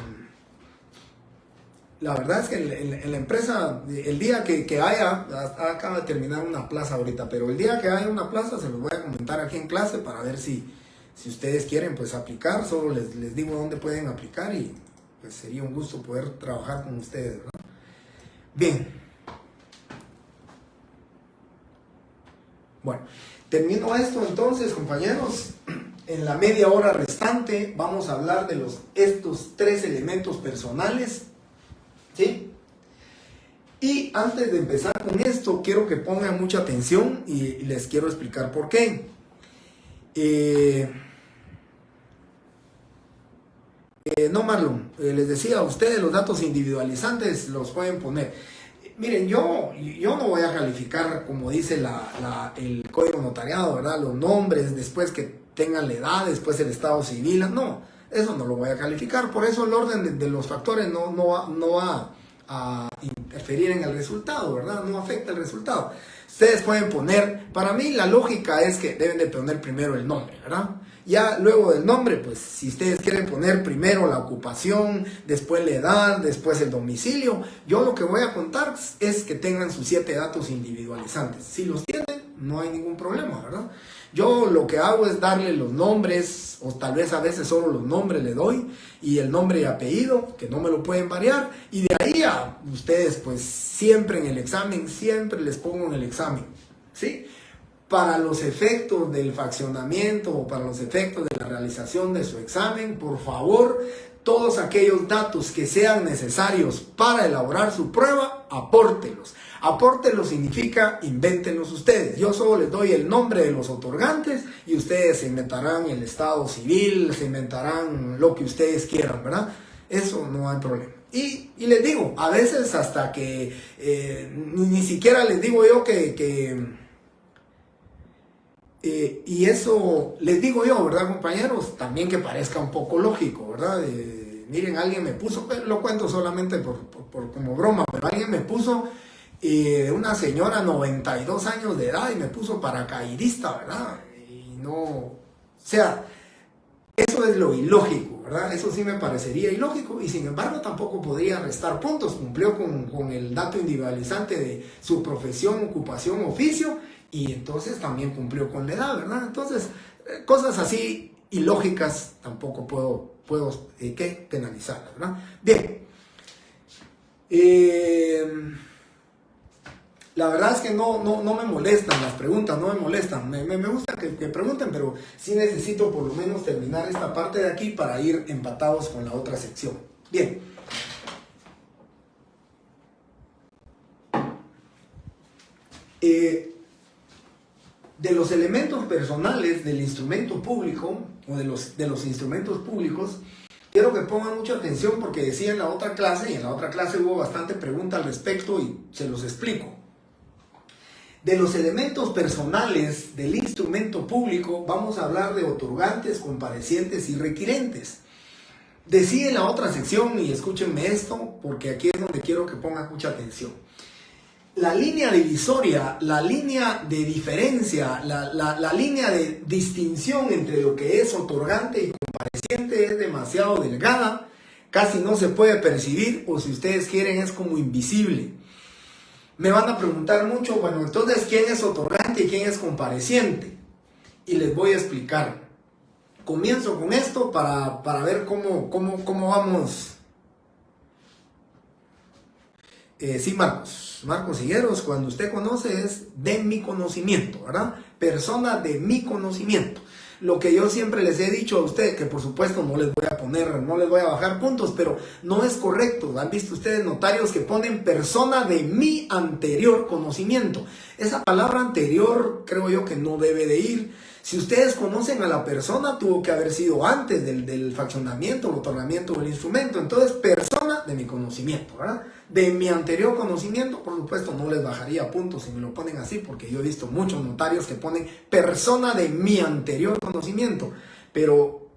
que en la empresa, el día que haya, acaba de terminar una plaza ahorita, pero el día que haya una plaza se los voy a comentar aquí en clase para ver si ustedes quieren pues aplicar. Solo les digo dónde pueden aplicar y pues sería un gusto poder trabajar con ustedes, ¿verdad? Bien. Bueno, termino esto entonces, compañeros. En la media hora restante vamos a hablar de estos 3 elementos personales, ¿sí? Y antes de empezar con esto, quiero que pongan mucha atención y les quiero explicar por qué. No, Marlon, les decía a ustedes, los datos individualizantes los pueden poner. Miren, yo no voy a calificar, como dice el código notariado, ¿verdad? Los nombres, después que tengan la edad, después el estado civil, no, eso no lo voy a calificar. Por eso el orden de los factores no va a interferir en el resultado, ¿verdad? No afecta el resultado. Ustedes pueden poner, para mí la lógica es que deben de poner primero el nombre, ¿verdad? Ya luego del nombre, pues si ustedes quieren poner primero la ocupación, después la edad, después el domicilio, yo lo que voy a contar es que tengan sus 7 datos individualizantes. Si los tienen, no hay ningún problema, ¿verdad? Yo lo que hago es darle los nombres, o tal vez a veces solo los nombres le doy, y el nombre y apellido, que no me lo pueden variar, y de ahí a ustedes pues siempre en el examen, siempre les pongo en el examen, ¿sí? Para los efectos del fraccionamiento o para los efectos de la realización de su examen, por favor, todos aquellos datos que sean necesarios para elaborar su prueba, apórtelos. Apórtelos significa invéntenlos ustedes. Yo solo les doy el nombre de los otorgantes y ustedes se inventarán el estado civil, se inventarán lo que ustedes quieran, ¿verdad? Eso no hay problema. Y les digo, a veces hasta que ni siquiera les digo yo y eso les digo yo, ¿verdad, compañeros? También que parezca un poco lógico, ¿verdad? Miren, alguien me puso, lo cuento solamente por como broma, pero alguien me puso una señora 92 años de edad y me puso paracaidista, ¿verdad? Y no, o sea, eso es lo ilógico, ¿verdad? Eso sí me parecería ilógico y sin embargo tampoco podría restar puntos. Cumplió con el dato individualizante de su profesión, ocupación, oficio y entonces también cumplió con la edad, ¿verdad? Entonces, cosas así ilógicas tampoco puedo ¿qué? Penalizarlas, ¿verdad? Bien. La verdad es que no me molestan las preguntas, no me molestan. Me gusta que pregunten, pero sí necesito por lo menos terminar esta parte de aquí para ir empatados con la otra sección. Bien. De los elementos personales del instrumento público, o de los instrumentos públicos, quiero que pongan mucha atención porque decía en la otra clase, y en la otra clase hubo bastante pregunta al respecto y se los explico. De los elementos personales del instrumento público vamos a hablar de otorgantes, comparecientes y requirentes. Decía en la otra sección, y escúchenme esto, porque aquí es donde quiero que pongan mucha atención. La línea divisoria, la línea de diferencia, la línea de distinción entre lo que es otorgante y compareciente es demasiado delgada, casi no se puede percibir, o si ustedes quieren es como invisible. Me van a preguntar mucho, bueno, entonces, ¿quién es otorgante y quién es compareciente? Y les voy a explicar. Comienzo con esto para ver cómo vamos. Sí, Marcos Higueros, cuando usted conoce es de mi conocimiento, ¿verdad? Persona de mi conocimiento. Lo que yo siempre les he dicho a ustedes, que por supuesto no les voy a bajar puntos, pero no es correcto. Han visto ustedes notarios que ponen persona de mi anterior conocimiento. Esa palabra anterior creo yo que no debe de ir. Si ustedes conocen a la persona, tuvo que haber sido antes del fraccionamiento, el otorgamiento del instrumento. Entonces, persona de mi conocimiento, ¿verdad? De mi anterior conocimiento, por supuesto, no les bajaría puntos si me lo ponen así, porque yo he visto muchos notarios que ponen persona de mi anterior conocimiento. Pero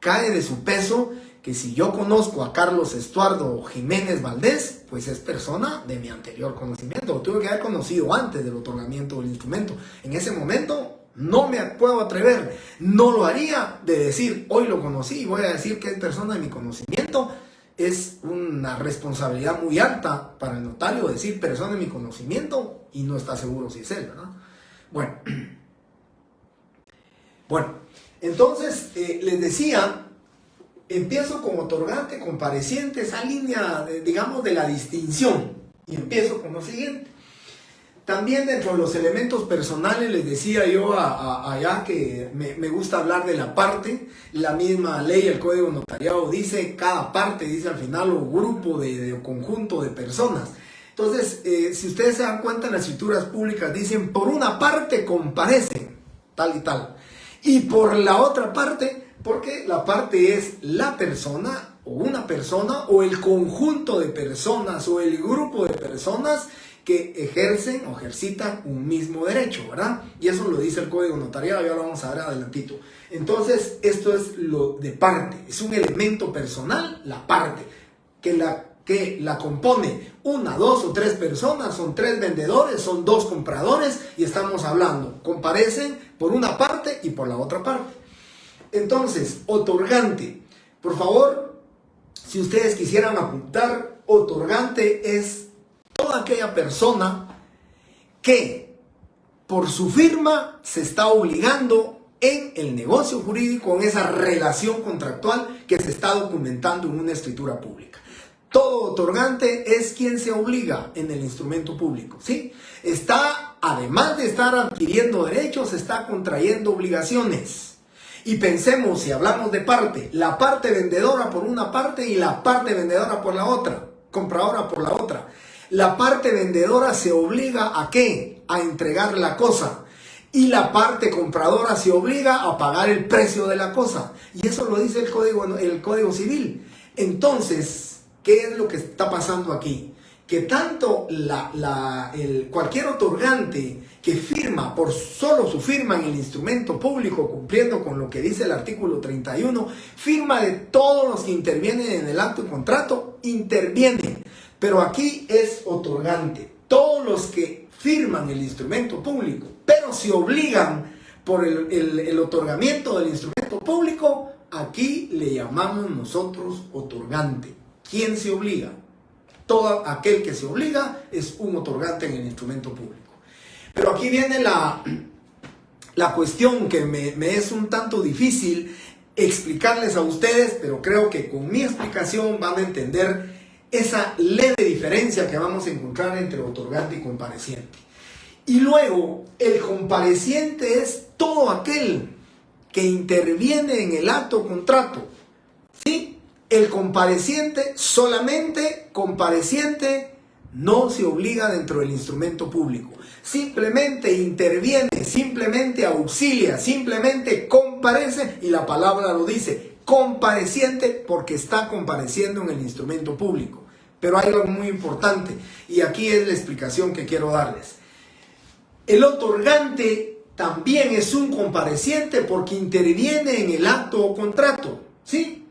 cae de su peso que si yo conozco a Carlos Estuardo Jiménez Valdés, pues es persona de mi anterior conocimiento. Lo tuve que haber conocido antes del otorgamiento del instrumento. En ese momento no me puedo atrever, no lo haría de decir, hoy lo conocí y voy a decir que es persona de mi conocimiento. Es una responsabilidad muy alta para el notario decir persona de mi conocimiento y no está seguro si es él, ¿verdad? Bueno, entonces les decía, empiezo con otorgante, compareciente, esa línea, digamos, de la distinción, y empiezo con lo siguiente. También dentro de los elementos personales les decía yo allá que me gusta hablar de la parte. La misma ley, el código notariado dice cada parte, dice al final o grupo o conjunto de personas. Entonces, si ustedes se dan cuenta en las escrituras públicas dicen por una parte comparecen tal y tal. Y por la otra parte, porque la parte es la persona o una persona o el conjunto de personas o el grupo de personas que ejercen o ejercitan un mismo derecho, ¿verdad? Y eso lo dice el código notariado, ya lo vamos a ver adelantito. Entonces, esto es lo de parte, es un elemento personal, la parte, que la compone una, dos o tres personas, son tres vendedores, son dos compradores y estamos hablando, comparecen por una parte y por la otra parte. Entonces, otorgante, por favor, si ustedes quisieran apuntar, otorgante es toda aquella persona que por su firma se está obligando en el negocio jurídico, en esa relación contractual que se está documentando en una escritura pública. Todo otorgante es quien se obliga en el instrumento público, ¿sí? Está, además de estar adquiriendo derechos, está contrayendo obligaciones. Y pensemos, si hablamos de parte, la parte vendedora por una parte y la parte vendedora por la otra, compradora por la otra. La parte vendedora se obliga ¿a qué? A entregar la cosa. Y la parte compradora se obliga a pagar el precio de la cosa. Y eso lo dice el Código Civil. Entonces, ¿qué es lo que está pasando aquí? Que tanto cualquier otorgante que firma por solo su firma en el instrumento público, cumpliendo con lo que dice el artículo 31, firma de todos los que intervienen en el acto de contrato, intervienen. Pero aquí es otorgante. Todos los que firman el instrumento público, pero se obligan por el otorgamiento del instrumento público, aquí le llamamos nosotros otorgante. ¿Quién se obliga? Todo aquel que se obliga es un otorgante en el instrumento público. Pero aquí viene la cuestión que me es un tanto difícil explicarles a ustedes, pero creo que con mi explicación van a entender esa leve diferencia que vamos a encontrar entre otorgante y compareciente. Y luego, el compareciente es todo aquel que interviene en el acto contrato. ¿Sí? El compareciente, solamente compareciente, no se obliga dentro del instrumento público. Simplemente interviene, simplemente auxilia, simplemente comparece, y la palabra lo dice, compareciente, porque está compareciendo en el instrumento público. Pero hay algo muy importante, y aquí es la explicación que quiero darles. El otorgante también es un compareciente porque interviene en el acto o contrato, ¿sí?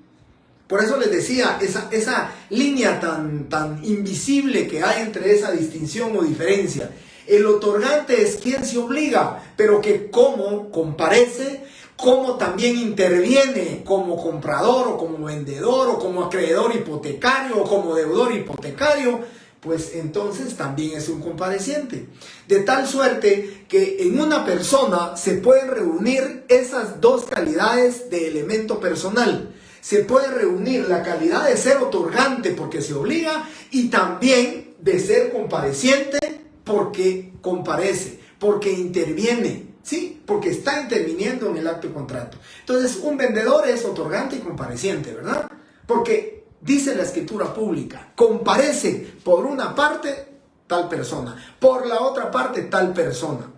Por eso les decía, esa línea tan invisible que hay entre esa distinción o diferencia. El otorgante es quien se obliga, pero que como comparece, como también interviene como comprador o como vendedor o como acreedor hipotecario o como deudor hipotecario, pues entonces también es un compareciente. De tal suerte que en una persona se pueden reunir esas dos calidades de elemento personal. Se puede reunir la calidad de ser otorgante porque se obliga y también de ser compareciente porque comparece, porque interviene, ¿sí? Porque está interviniendo en el acto de contrato. Entonces, un vendedor es otorgante y compareciente, ¿verdad? Porque dice la escritura pública, comparece por una parte tal persona, por la otra parte tal persona.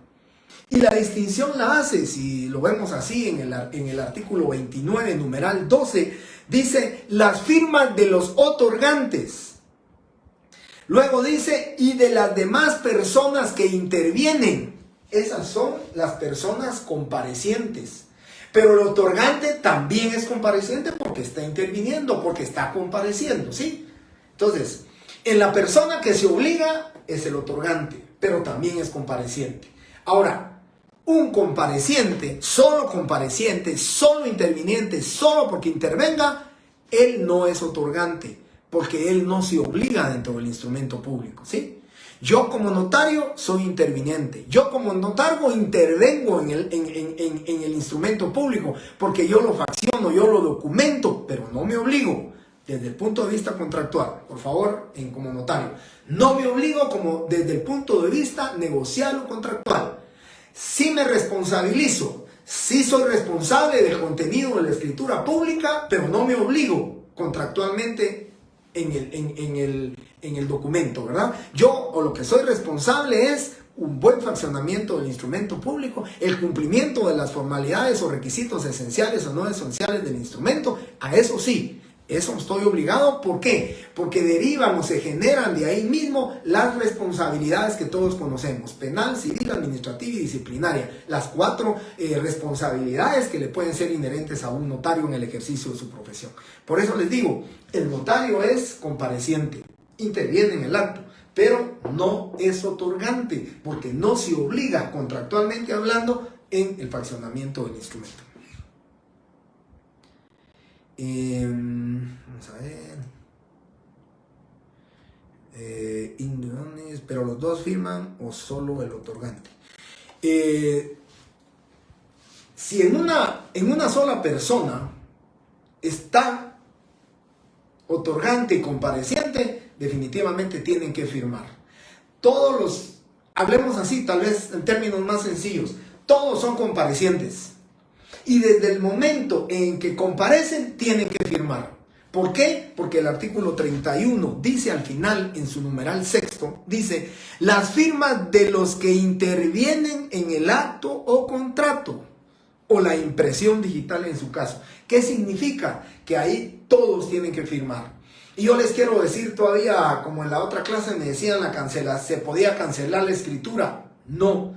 Y la distinción la hace, si lo vemos así en el artículo 29, numeral 12, dice las firmas de los otorgantes. Luego dice, y de las demás personas que intervienen. Esas son las personas comparecientes. Pero el otorgante también es compareciente porque está interviniendo, porque está compareciendo, ¿sí? Entonces, en la persona que se obliga es el otorgante, pero también es compareciente. Ahora, un compareciente, solo interviniente, solo porque intervenga, él no es otorgante, porque él no se obliga dentro del instrumento público, ¿sí? Yo como notario soy interviniente. Yo como notario intervengo en el instrumento público porque yo lo facciono, yo lo documento, pero no me obligo desde el punto de vista contractual. Por favor, como notario. No me obligo como desde el punto de vista negocial o contractual. Sí me responsabilizo, sí soy responsable del contenido de la escritura pública, pero no me obligo contractualmente en el documento, ¿verdad? Yo o lo que soy responsable es un buen fraccionamiento del instrumento público, el cumplimiento de las formalidades o requisitos esenciales o no esenciales del instrumento, a eso sí, eso estoy obligado. ¿Por qué? Porque derivan o se generan de ahí mismo las responsabilidades que todos conocemos, penal, civil, administrativa y disciplinaria, las 4 responsabilidades que le pueden ser inherentes a un notario en el ejercicio de su profesión. Por eso les digo, el notario es compareciente, interviene en el acto, pero no es otorgante, porque no se obliga contractualmente hablando en el fraccionamiento del instrumento. Vamos a ver. Pero los dos firman o solo el otorgante. Si en una sola persona está otorgante y compareciente, definitivamente tienen que firmar. Hablemos así, tal vez en términos más sencillos, todos son comparecientes. Y desde el momento en que comparecen, tienen que firmar. ¿Por qué? Porque el artículo 31 dice al final, en su numeral sexto, dice, las firmas de los que intervienen en el acto o contrato, o la impresión digital en su caso. ¿Qué significa? Que ahí todos tienen que firmar. Y yo les quiero decir todavía, como en la otra clase me decían, se podía cancelar la escritura. No.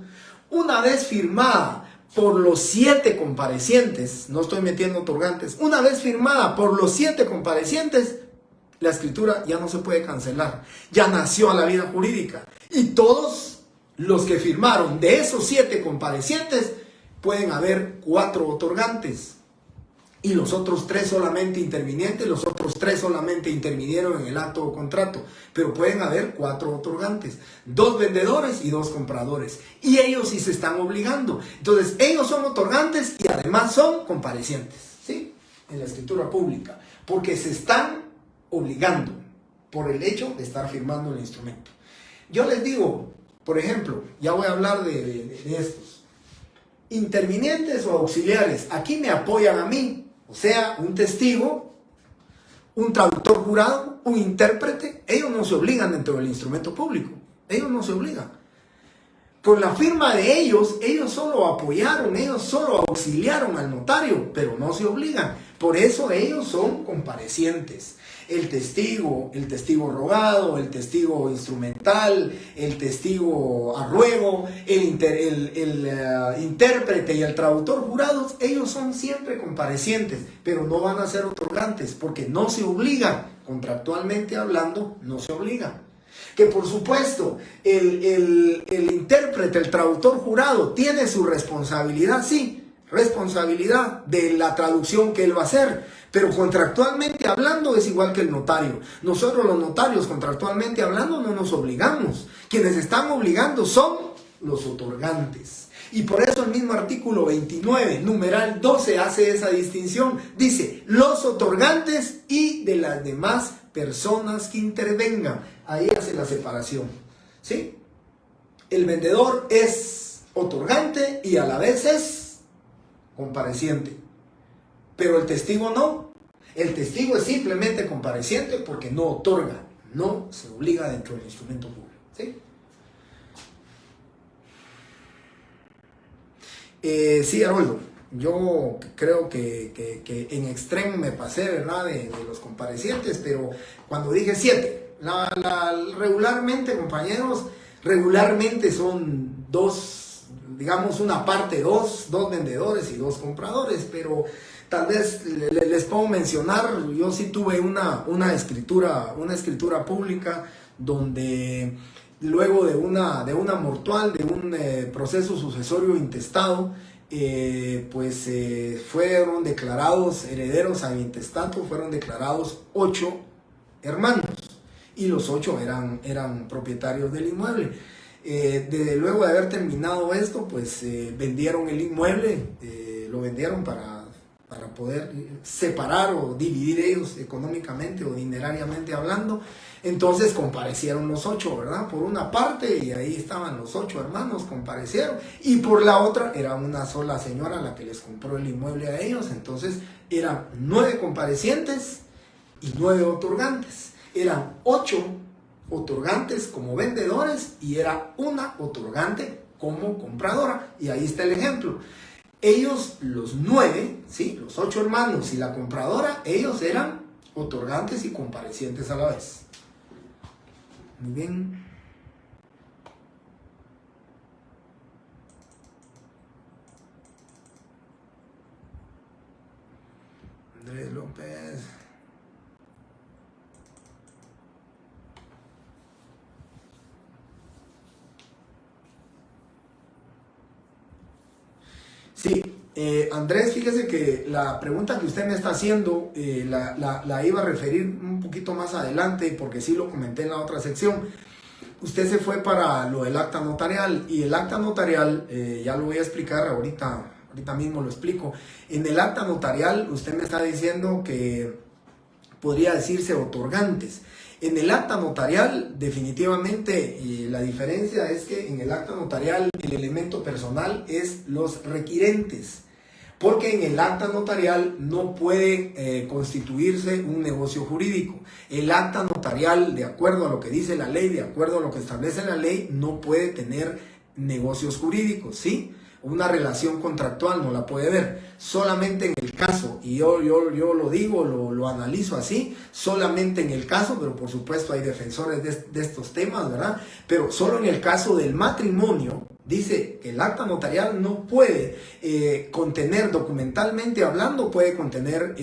Una vez firmada por los 7 comparecientes, no estoy metiendo otorgantes, una vez firmada por los 7 comparecientes, la escritura ya no se puede cancelar, ya nació a la vida jurídica. Y todos los que firmaron de esos 7 comparecientes, pueden haber 4 otorgantes. Y los otros 3 solamente intervinientes, los otros 3 solamente intervinieron en el acto o contrato. Pero pueden haber 4 otorgantes, 2 vendedores y 2 compradores. Y ellos sí se están obligando. Entonces, ellos son otorgantes y además son comparecientes, ¿sí? En la escritura pública. Porque se están obligando por el hecho de estar firmando el instrumento. Yo les digo, por ejemplo, ya voy a hablar de estos. Intervinientes o auxiliares, aquí me apoyan a mí. O sea, un testigo, un traductor jurado, un intérprete, ellos no se obligan dentro del instrumento público, ellos no se obligan. Con la firma de ellos solo apoyaron, ellos solo auxiliaron al notario, pero no se obligan. Por eso ellos son comparecientes. El testigo rogado, el testigo instrumental, el testigo a ruego, el intérprete y el traductor jurados, ellos son siempre comparecientes, pero no van a ser otorgantes porque no se obligan, contractualmente hablando, no se obligan. Que por supuesto, el intérprete, el traductor jurado, tiene su responsabilidad, sí, responsabilidad de la traducción que él va a hacer, pero contractualmente hablando es igual que el notario. Nosotros los notarios, contractualmente hablando, no nos obligamos. Quienes están obligando son los otorgantes. Y por eso el mismo artículo 29, numeral 12, hace esa distinción. Dice, los otorgantes y de las demás personas que intervengan. Ahí hace la separación, ¿sí? El vendedor es otorgante y a la vez es compareciente. Pero el testigo no. El testigo es simplemente compareciente porque no otorga, no se obliga dentro del instrumento público, ¿sí? Sí, Haroldo, yo creo que en extremo me pasé, ¿verdad? De los comparecientes, pero cuando dije 7, regularmente, compañeros, regularmente son 2, digamos una parte, 2 vendedores y 2 compradores, pero tal vez les puedo mencionar, yo sí tuve una escritura pública donde luego de una mortual, de un proceso sucesorio intestado, fueron declarados herederos a intestato, fueron declarados 8 hermanos y los 8 eran propietarios del inmueble. Luego de haber terminado esto, vendieron el inmueble, lo vendieron para poder separar o dividir ellos económicamente o dinerariamente hablando. Entonces comparecieron los 8, ¿verdad? Por una parte, y ahí estaban los 8 hermanos, comparecieron, y por la otra era una sola señora la que les compró el inmueble a ellos. Entonces eran 9 comparecientes y 9 otorgantes. Eran 8 otorgantes como vendedores y era una otorgante como compradora. Y ahí está el ejemplo. Ellos, los 9, ¿sí? Los 8 hermanos y la compradora, ellos eran otorgantes y comparecientes a la vez. Muy bien. Andrés López. Sí, Andrés, fíjese que la pregunta que usted me está haciendo la iba a referir un poquito más adelante porque sí lo comenté en la otra sección. Usted se fue para lo del acta notarial y el acta notarial, ya lo voy a explicar ahorita mismo lo explico. En el acta notarial usted me está diciendo que podría decirse otorgantes. En el acta notarial, definitivamente, la diferencia es que en el acta notarial el elemento personal es los requirentes. porque en el acta notarial no puede constituirse un negocio jurídico. El acta notarial, de acuerdo a lo que dice la ley, de acuerdo a lo que establece la ley, no puede tener negocios jurídicos, ¿sí? Una relación contractual no la puede ver. Solamente en el caso, y yo lo digo, lo analizo así, solamente en el caso, pero por supuesto hay defensores de estos temas, ¿verdad? Pero solo en el caso del matrimonio, dice que el acta notarial no puede contener, documentalmente hablando, puede contener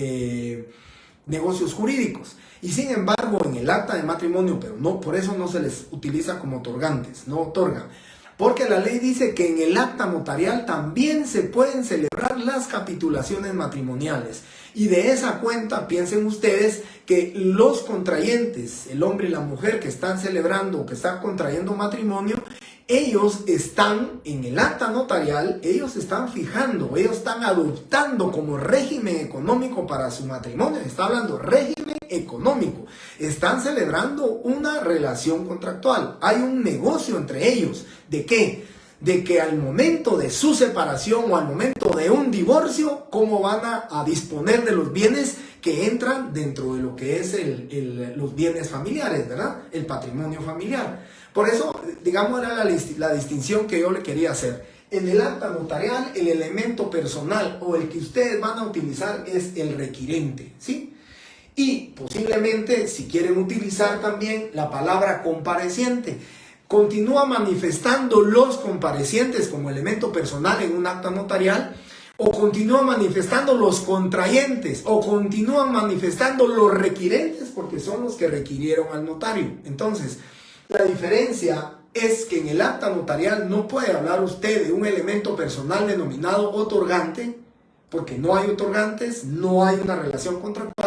negocios jurídicos. Y sin embargo, en el acta de matrimonio, pero no, por eso no se les utiliza como otorgantes, no otorgan. Porque la ley dice que en el acta notarial también se pueden celebrar las capitulaciones matrimoniales. Y de esa cuenta, piensen ustedes que los contrayentes, el hombre y la mujer que están celebrando o que están contrayendo matrimonio, ellos están en el acta notarial, ellos están fijando, ellos están adoptando como régimen económico para su matrimonio. Está hablando régimen económico. Están celebrando una relación contractual. Hay un negocio entre ellos. ¿De qué? De que al momento de su separación o al momento de un divorcio, cómo van a disponer de los bienes que entran dentro de lo que es los bienes familiares, ¿verdad? El patrimonio familiar. Por eso, digamos, era la distinción que yo le quería hacer. En el acta notarial, el elemento personal o el que ustedes van a utilizar es el requirente, ¿sí? Y posiblemente, si quieren utilizar también la palabra compareciente, continúa manifestando los comparecientes como elemento personal en un acta notarial, o continúan manifestando los contrayentes, o continúan manifestando los requirentes, porque son los que requirieron al notario. Entonces, la diferencia es que en el acta notarial no puede hablar usted de un elemento personal denominado otorgante, porque no hay otorgantes, no hay una relación contractual,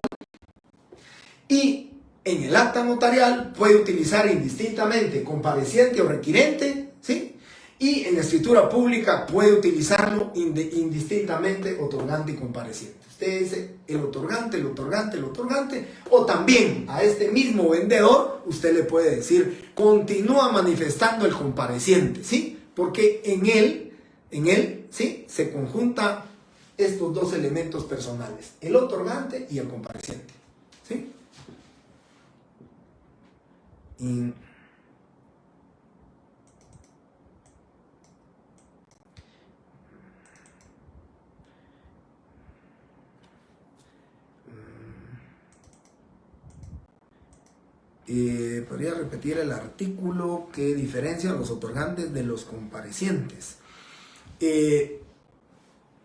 y en el acta notarial puede utilizar indistintamente compareciente o requirente, ¿sí? Y en la escritura pública puede utilizarlo indistintamente otorgante y compareciente. Usted dice el otorgante, o también a este mismo vendedor usted le puede decir continúa manifestando el compareciente, ¿sí? Porque en él, ¿sí? Se conjuntan estos dos elementos personales, el otorgante y el compareciente, ¿sí? Y podría repetir el artículo que diferencia a los otorgantes de los comparecientes.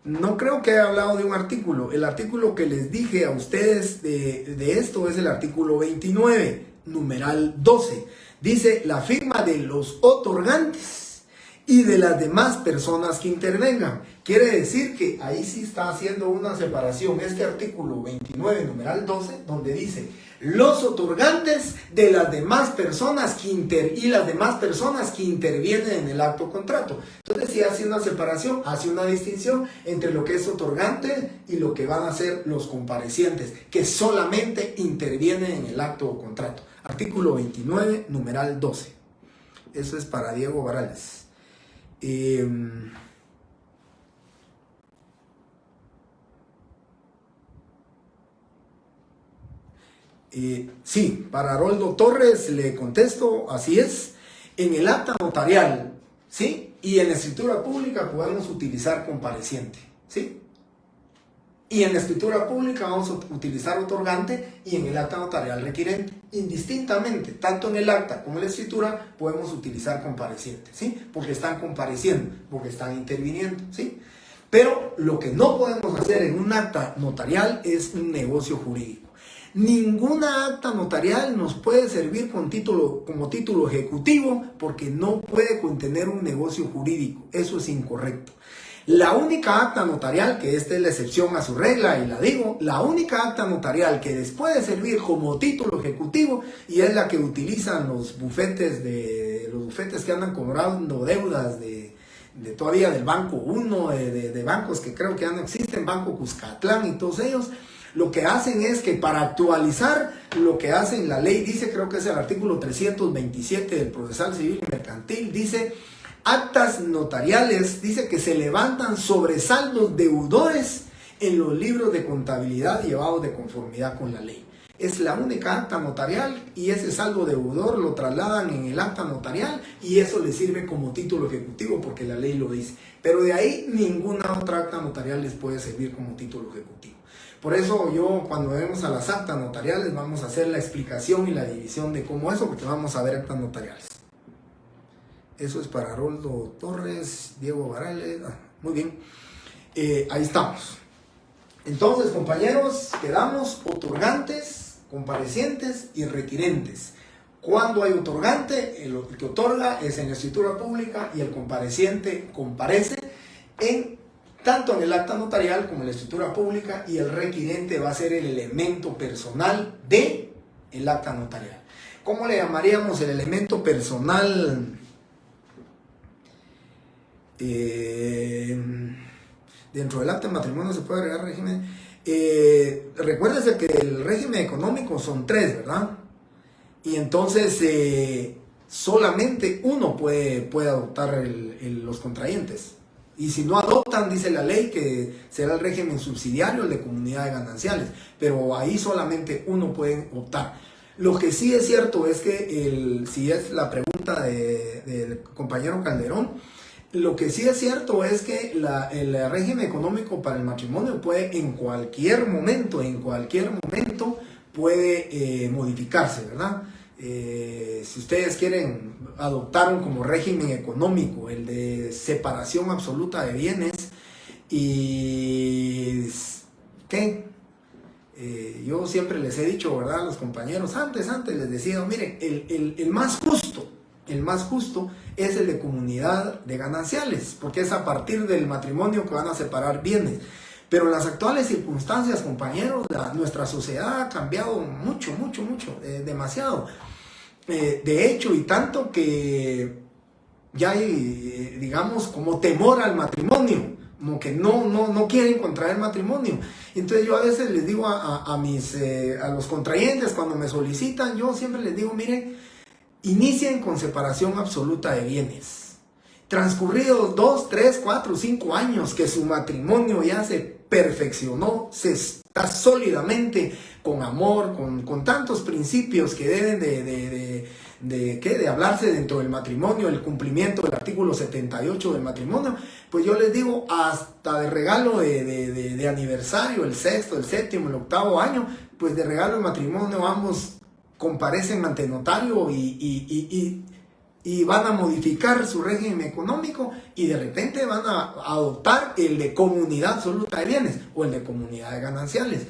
No creo que haya hablado de un artículo. El artículo que les dije a ustedes de esto es el artículo 29, numeral 12. Dice la firma de los otorgantes y de las demás personas que intervengan. Quiere decir que ahí sí está haciendo una separación este artículo 29, numeral 12, donde dice los otorgantes de las demás personas y las demás personas que intervienen en el acto contrato. Entonces sí hace una separación, hace una distinción entre lo que es otorgante y lo que van a ser los comparecientes, que solamente intervienen en el acto o contrato. Artículo 29, numeral 12. Eso es para Diego Barales. Sí, para Haroldo Torres le contesto, así es. En el acta notarial, ¿sí? Y en la escritura pública podemos utilizar compareciente, ¿sí? Y en la escritura pública vamos a utilizar otorgante y en el acta notarial requirente. Indistintamente, tanto en el acta como en la escritura podemos utilizar compareciente, ¿sí? Porque están compareciendo, porque están interviniendo, ¿sí? Pero lo que no podemos hacer en un acta notarial es un negocio jurídico. Ninguna acta notarial nos puede servir como título ejecutivo porque no puede contener un negocio jurídico. Eso es incorrecto. La única acta notarial, que esta es la excepción a su regla y la digo, la única acta notarial que les puede servir como título ejecutivo y es la que utilizan los bufetes que andan cobrando deudas todavía del Banco 1, de bancos que creo que ya no existen, Banco Cuscatlán y todos ellos. Lo que hacen es que para actualizar lo que hacen, la ley dice, creo que es el artículo 327 del Procesal Civil y Mercantil, dice Actas notariales, dice que se levantan sobresaldos deudores en los libros de contabilidad llevados de conformidad con la ley. Es la única acta notarial y ese saldo deudor lo trasladan en el acta notarial y eso le sirve como título ejecutivo porque la ley lo dice. Pero de ahí ninguna otra acta notarial les puede servir como título ejecutivo. Por eso yo cuando vemos a las actas notariales vamos a hacer la explicación y la división de cómo eso, porque vamos a ver actas notariales. Eso es para Roldo Torres, Diego Varales. Muy bien, ahí estamos. Entonces, compañeros, quedamos otorgantes, comparecientes y requirentes. Cuando hay otorgante, el que otorga es en la escritura pública y el compareciente comparece tanto en el acta notarial como en la escritura pública, y el requirente va a ser el elemento personal del acta notarial. ¿Cómo le llamaríamos el elemento personal? Dentro del acta de matrimonio se puede agregar régimen. Recuérdese que el régimen económico son 3, ¿verdad? Y entonces solamente uno puede adoptar los contrayentes. Y si no adoptan, dice la ley que será el régimen subsidiario, el de comunidades gananciales. Pero ahí solamente uno puede optar. Lo que sí es cierto es que, si es la pregunta del compañero Calderón, lo que sí es cierto es que el régimen económico para el matrimonio puede en cualquier momento puede modificarse, ¿verdad? Si ustedes quieren adoptar como régimen económico el de separación absoluta de bienes y ¿qué? Yo siempre les he dicho, ¿verdad? A los compañeros, antes les decía, miren, el más justo es el de comunidad de gananciales, porque es a partir del matrimonio que van a separar bienes. Pero en las actuales circunstancias, compañeros, nuestra sociedad ha cambiado mucho, demasiado. De hecho, y tanto que ya hay, digamos, como temor al matrimonio, como que no quieren contraer matrimonio. Entonces yo a veces les digo a los contrayentes cuando me solicitan, yo siempre les digo, miren, inicien con separación absoluta de bienes. Transcurridos 2, 3, 4, 5 años que su matrimonio ya se perfeccionó, se está sólidamente con amor, con tantos principios que deben de hablarse dentro del matrimonio, el cumplimiento del artículo 78 del matrimonio, pues yo les digo, hasta de regalo de aniversario, el 6º, el 7º, el 8º año, pues de regalo de matrimonio ambos comparecen ante notario y van a modificar su régimen económico y de repente van a adoptar el de comunidad absoluta de bienes o el de comunidad de gananciales.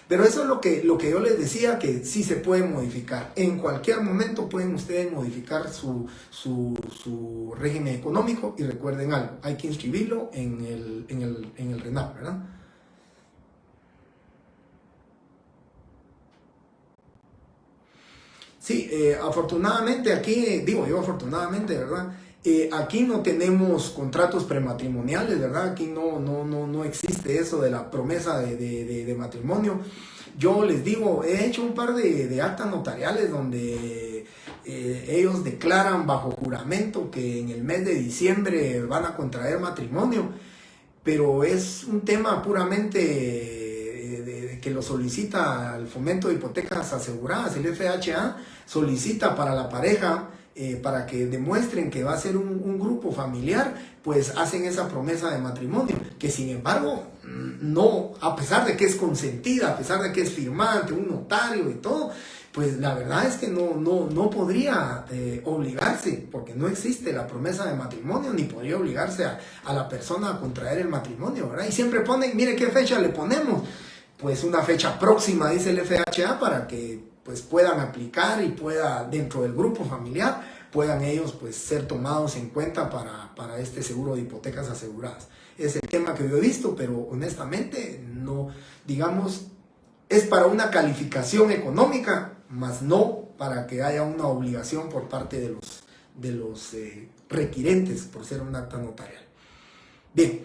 Pero eso es lo que yo les decía, que sí se puede modificar. En cualquier momento pueden ustedes modificar su régimen económico y recuerden algo, hay que inscribirlo en el RENAP, ¿verdad? Sí, afortunadamente aquí, afortunadamente, ¿verdad? Aquí no tenemos contratos prematrimoniales, ¿verdad? Aquí no existe eso de la promesa de matrimonio. Yo les digo, he hecho un par de actas notariales donde ellos declaran bajo juramento que en el mes de diciembre van a contraer matrimonio, pero es un tema puramente que lo solicita el Fomento de Hipotecas Aseguradas, el FHA, solicita para la pareja, para que demuestren que va a ser un grupo familiar, pues hacen esa promesa de matrimonio, que sin embargo, no, a pesar de que es consentida, a pesar de que es firmada ante un notario y todo, pues la verdad es que no podría obligarse, porque no existe la promesa de matrimonio, ni podría obligarse a la persona a contraer el matrimonio, ¿verdad? Y siempre ponen, mire qué fecha le ponemos, pues una fecha próxima, dice el FHA, para que pues puedan aplicar y pueda, dentro del grupo familiar, puedan ellos pues ser tomados en cuenta para este seguro de hipotecas aseguradas. Es el tema que yo he visto, pero honestamente no, digamos, es para una calificación económica, más no para que haya una obligación por parte de los requirentes por ser un acta notarial. Bien,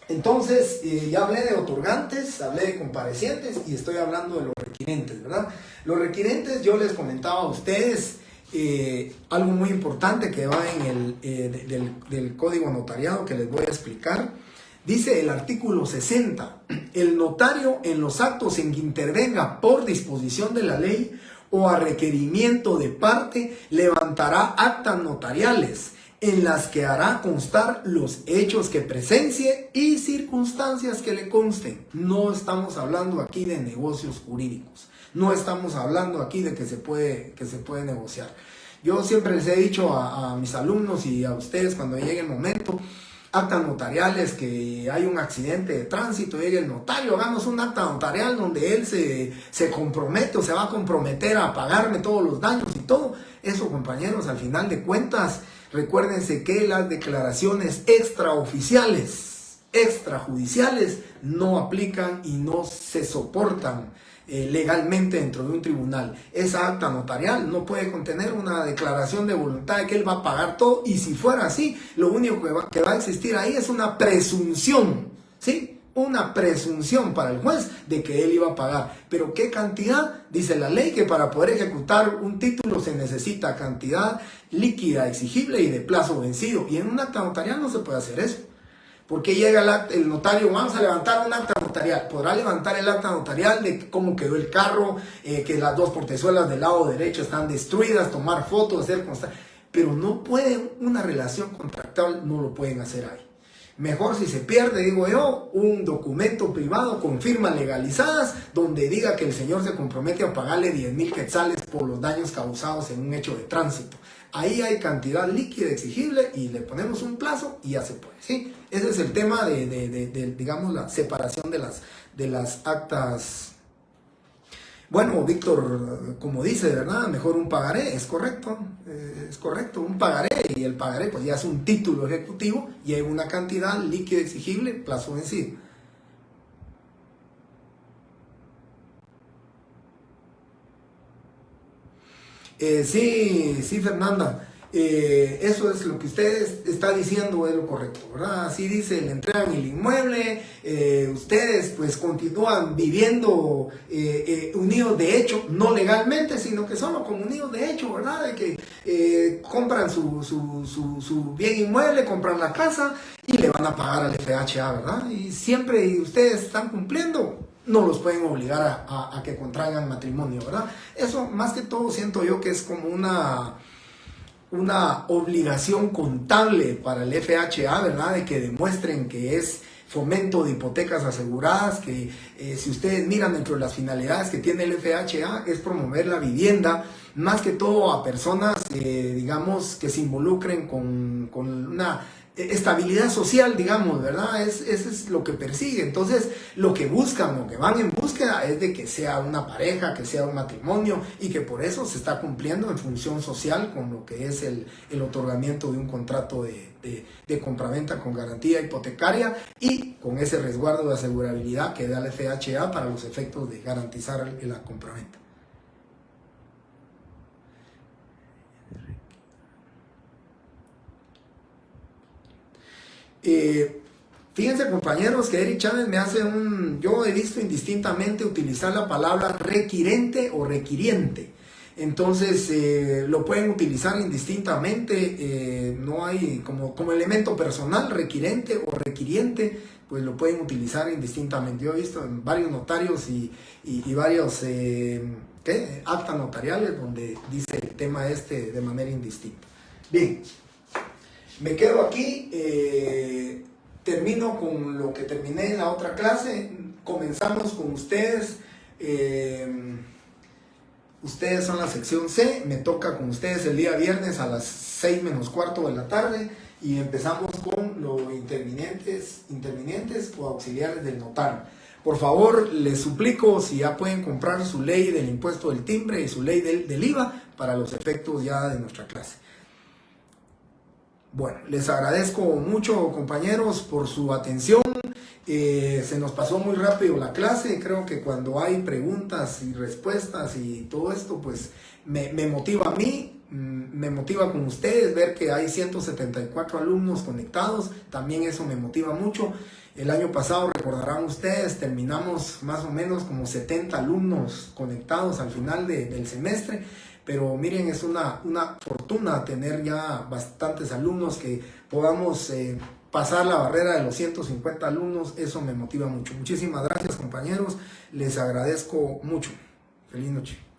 entonces ya hablé de otorgantes, hablé de comparecientes y estoy hablando de los requirentes, ¿verdad? Los requirentes, yo les comentaba a ustedes, algo muy importante que va en del código notariado que les voy a explicar. Dice el artículo 60, el notario en los actos en que intervenga por disposición de la ley o a requerimiento de parte levantará actas notariales en las que hará constar los hechos que presencie y circunstancias que le consten. No estamos hablando aquí de negocios jurídicos. No estamos hablando aquí de que se puede negociar. Yo siempre les he dicho a mis alumnos y a ustedes cuando llegue el momento, actas notariales, que hay un accidente de tránsito, llegue el notario, hagamos un acta notarial donde él se compromete o se va a comprometer a pagarme todos los daños y todo. Eso, compañeros, al final de cuentas, recuérdense que las declaraciones extraoficiales, extrajudiciales, no aplican y no se soportan legalmente dentro de un tribunal. Esa acta notarial no puede contener una declaración de voluntad de que él va a pagar todo, y si fuera así, lo único que va a existir ahí es una presunción, ¿sí? Una presunción para el juez de que él iba a pagar. Pero ¿qué cantidad? Dice la ley que para poder ejecutar un título se necesita cantidad líquida, exigible y de plazo vencido, y en un acta notarial no se puede hacer eso. Porque llega el notario, vamos a levantar un acta notarial, podrá levantar el acta notarial de cómo quedó el carro, que las dos portezuelas del lado derecho están destruidas, tomar fotos, hacer constar, pero no pueden, una relación contractual no lo pueden hacer ahí. Mejor, si se pierde, digo yo, un documento privado con firmas legalizadas donde diga que el señor se compromete a pagarle 10,000 quetzales por los daños causados en un hecho de tránsito. Ahí hay cantidad líquida exigible y le ponemos un plazo y ya se puede, ¿sí? Ese es el tema de digamos, la separación de las actas. Bueno, Víctor, como dice, ¿verdad? Mejor un pagaré, es correcto, un pagaré, y el pagaré pues ya es un título ejecutivo y hay una cantidad líquida exigible, plazo vencido. Sí, Fernanda, eso es lo que usted está diciendo, es lo correcto, ¿verdad? Así dice, le entregan el inmueble, ustedes pues continúan viviendo unidos de hecho, no legalmente, sino que solo como unidos de hecho, ¿verdad? De que compran su bien inmueble, compran la casa y le van a pagar al FHA, ¿verdad? Y siempre ustedes están cumpliendo. No los pueden obligar a que contraigan matrimonio, ¿verdad? Eso más que todo siento yo que es como una obligación contable para el FHA, ¿verdad? De que demuestren que es fomento de hipotecas aseguradas, que si ustedes miran dentro de las finalidades que tiene el FHA es promover la vivienda, más que todo a personas, digamos, que se involucren con una estabilidad social, digamos, ¿verdad? Eso es lo que persigue. Entonces, lo que buscan, lo que van en búsqueda es de que sea una pareja, que sea un matrimonio, y que por eso se está cumpliendo en función social con lo que es el otorgamiento de un contrato de compraventa con garantía hipotecaria y con ese resguardo de asegurabilidad que da el FHA para los efectos de garantizar la compraventa. Fíjense, compañeros, que Eric Chávez me hace yo he visto indistintamente utilizar la palabra requirente o requiriente. Entonces lo pueden utilizar indistintamente, no hay como elemento personal, requirente o requiriente, pues lo pueden utilizar indistintamente. Yo he visto en varios notarios y varios actas notariales donde dice el tema de manera indistinta. Bien. Me quedo aquí, termino con lo que terminé en la otra clase, comenzamos con ustedes, ustedes son la sección C, me toca con ustedes el día viernes a las 6:45 de la tarde y empezamos con los intervinientes o auxiliares del notario. Por favor, les suplico si ya pueden comprar su ley del impuesto del timbre y su ley del IVA para los efectos ya de nuestra clase. Bueno, les agradezco mucho, compañeros, por su atención. Se nos pasó muy rápido la clase. Creo que cuando hay preguntas y respuestas y todo esto, pues me motiva a mí, me motiva con ustedes ver que hay 174 alumnos conectados. También eso me motiva mucho. El año pasado, recordarán ustedes, terminamos más o menos como 70 alumnos conectados al final del semestre. pero miren, es una fortuna tener ya bastantes alumnos, que podamos pasar la barrera de los 150 alumnos. Eso me motiva mucho. Muchísimas gracias, compañeros, les agradezco mucho. Feliz noche.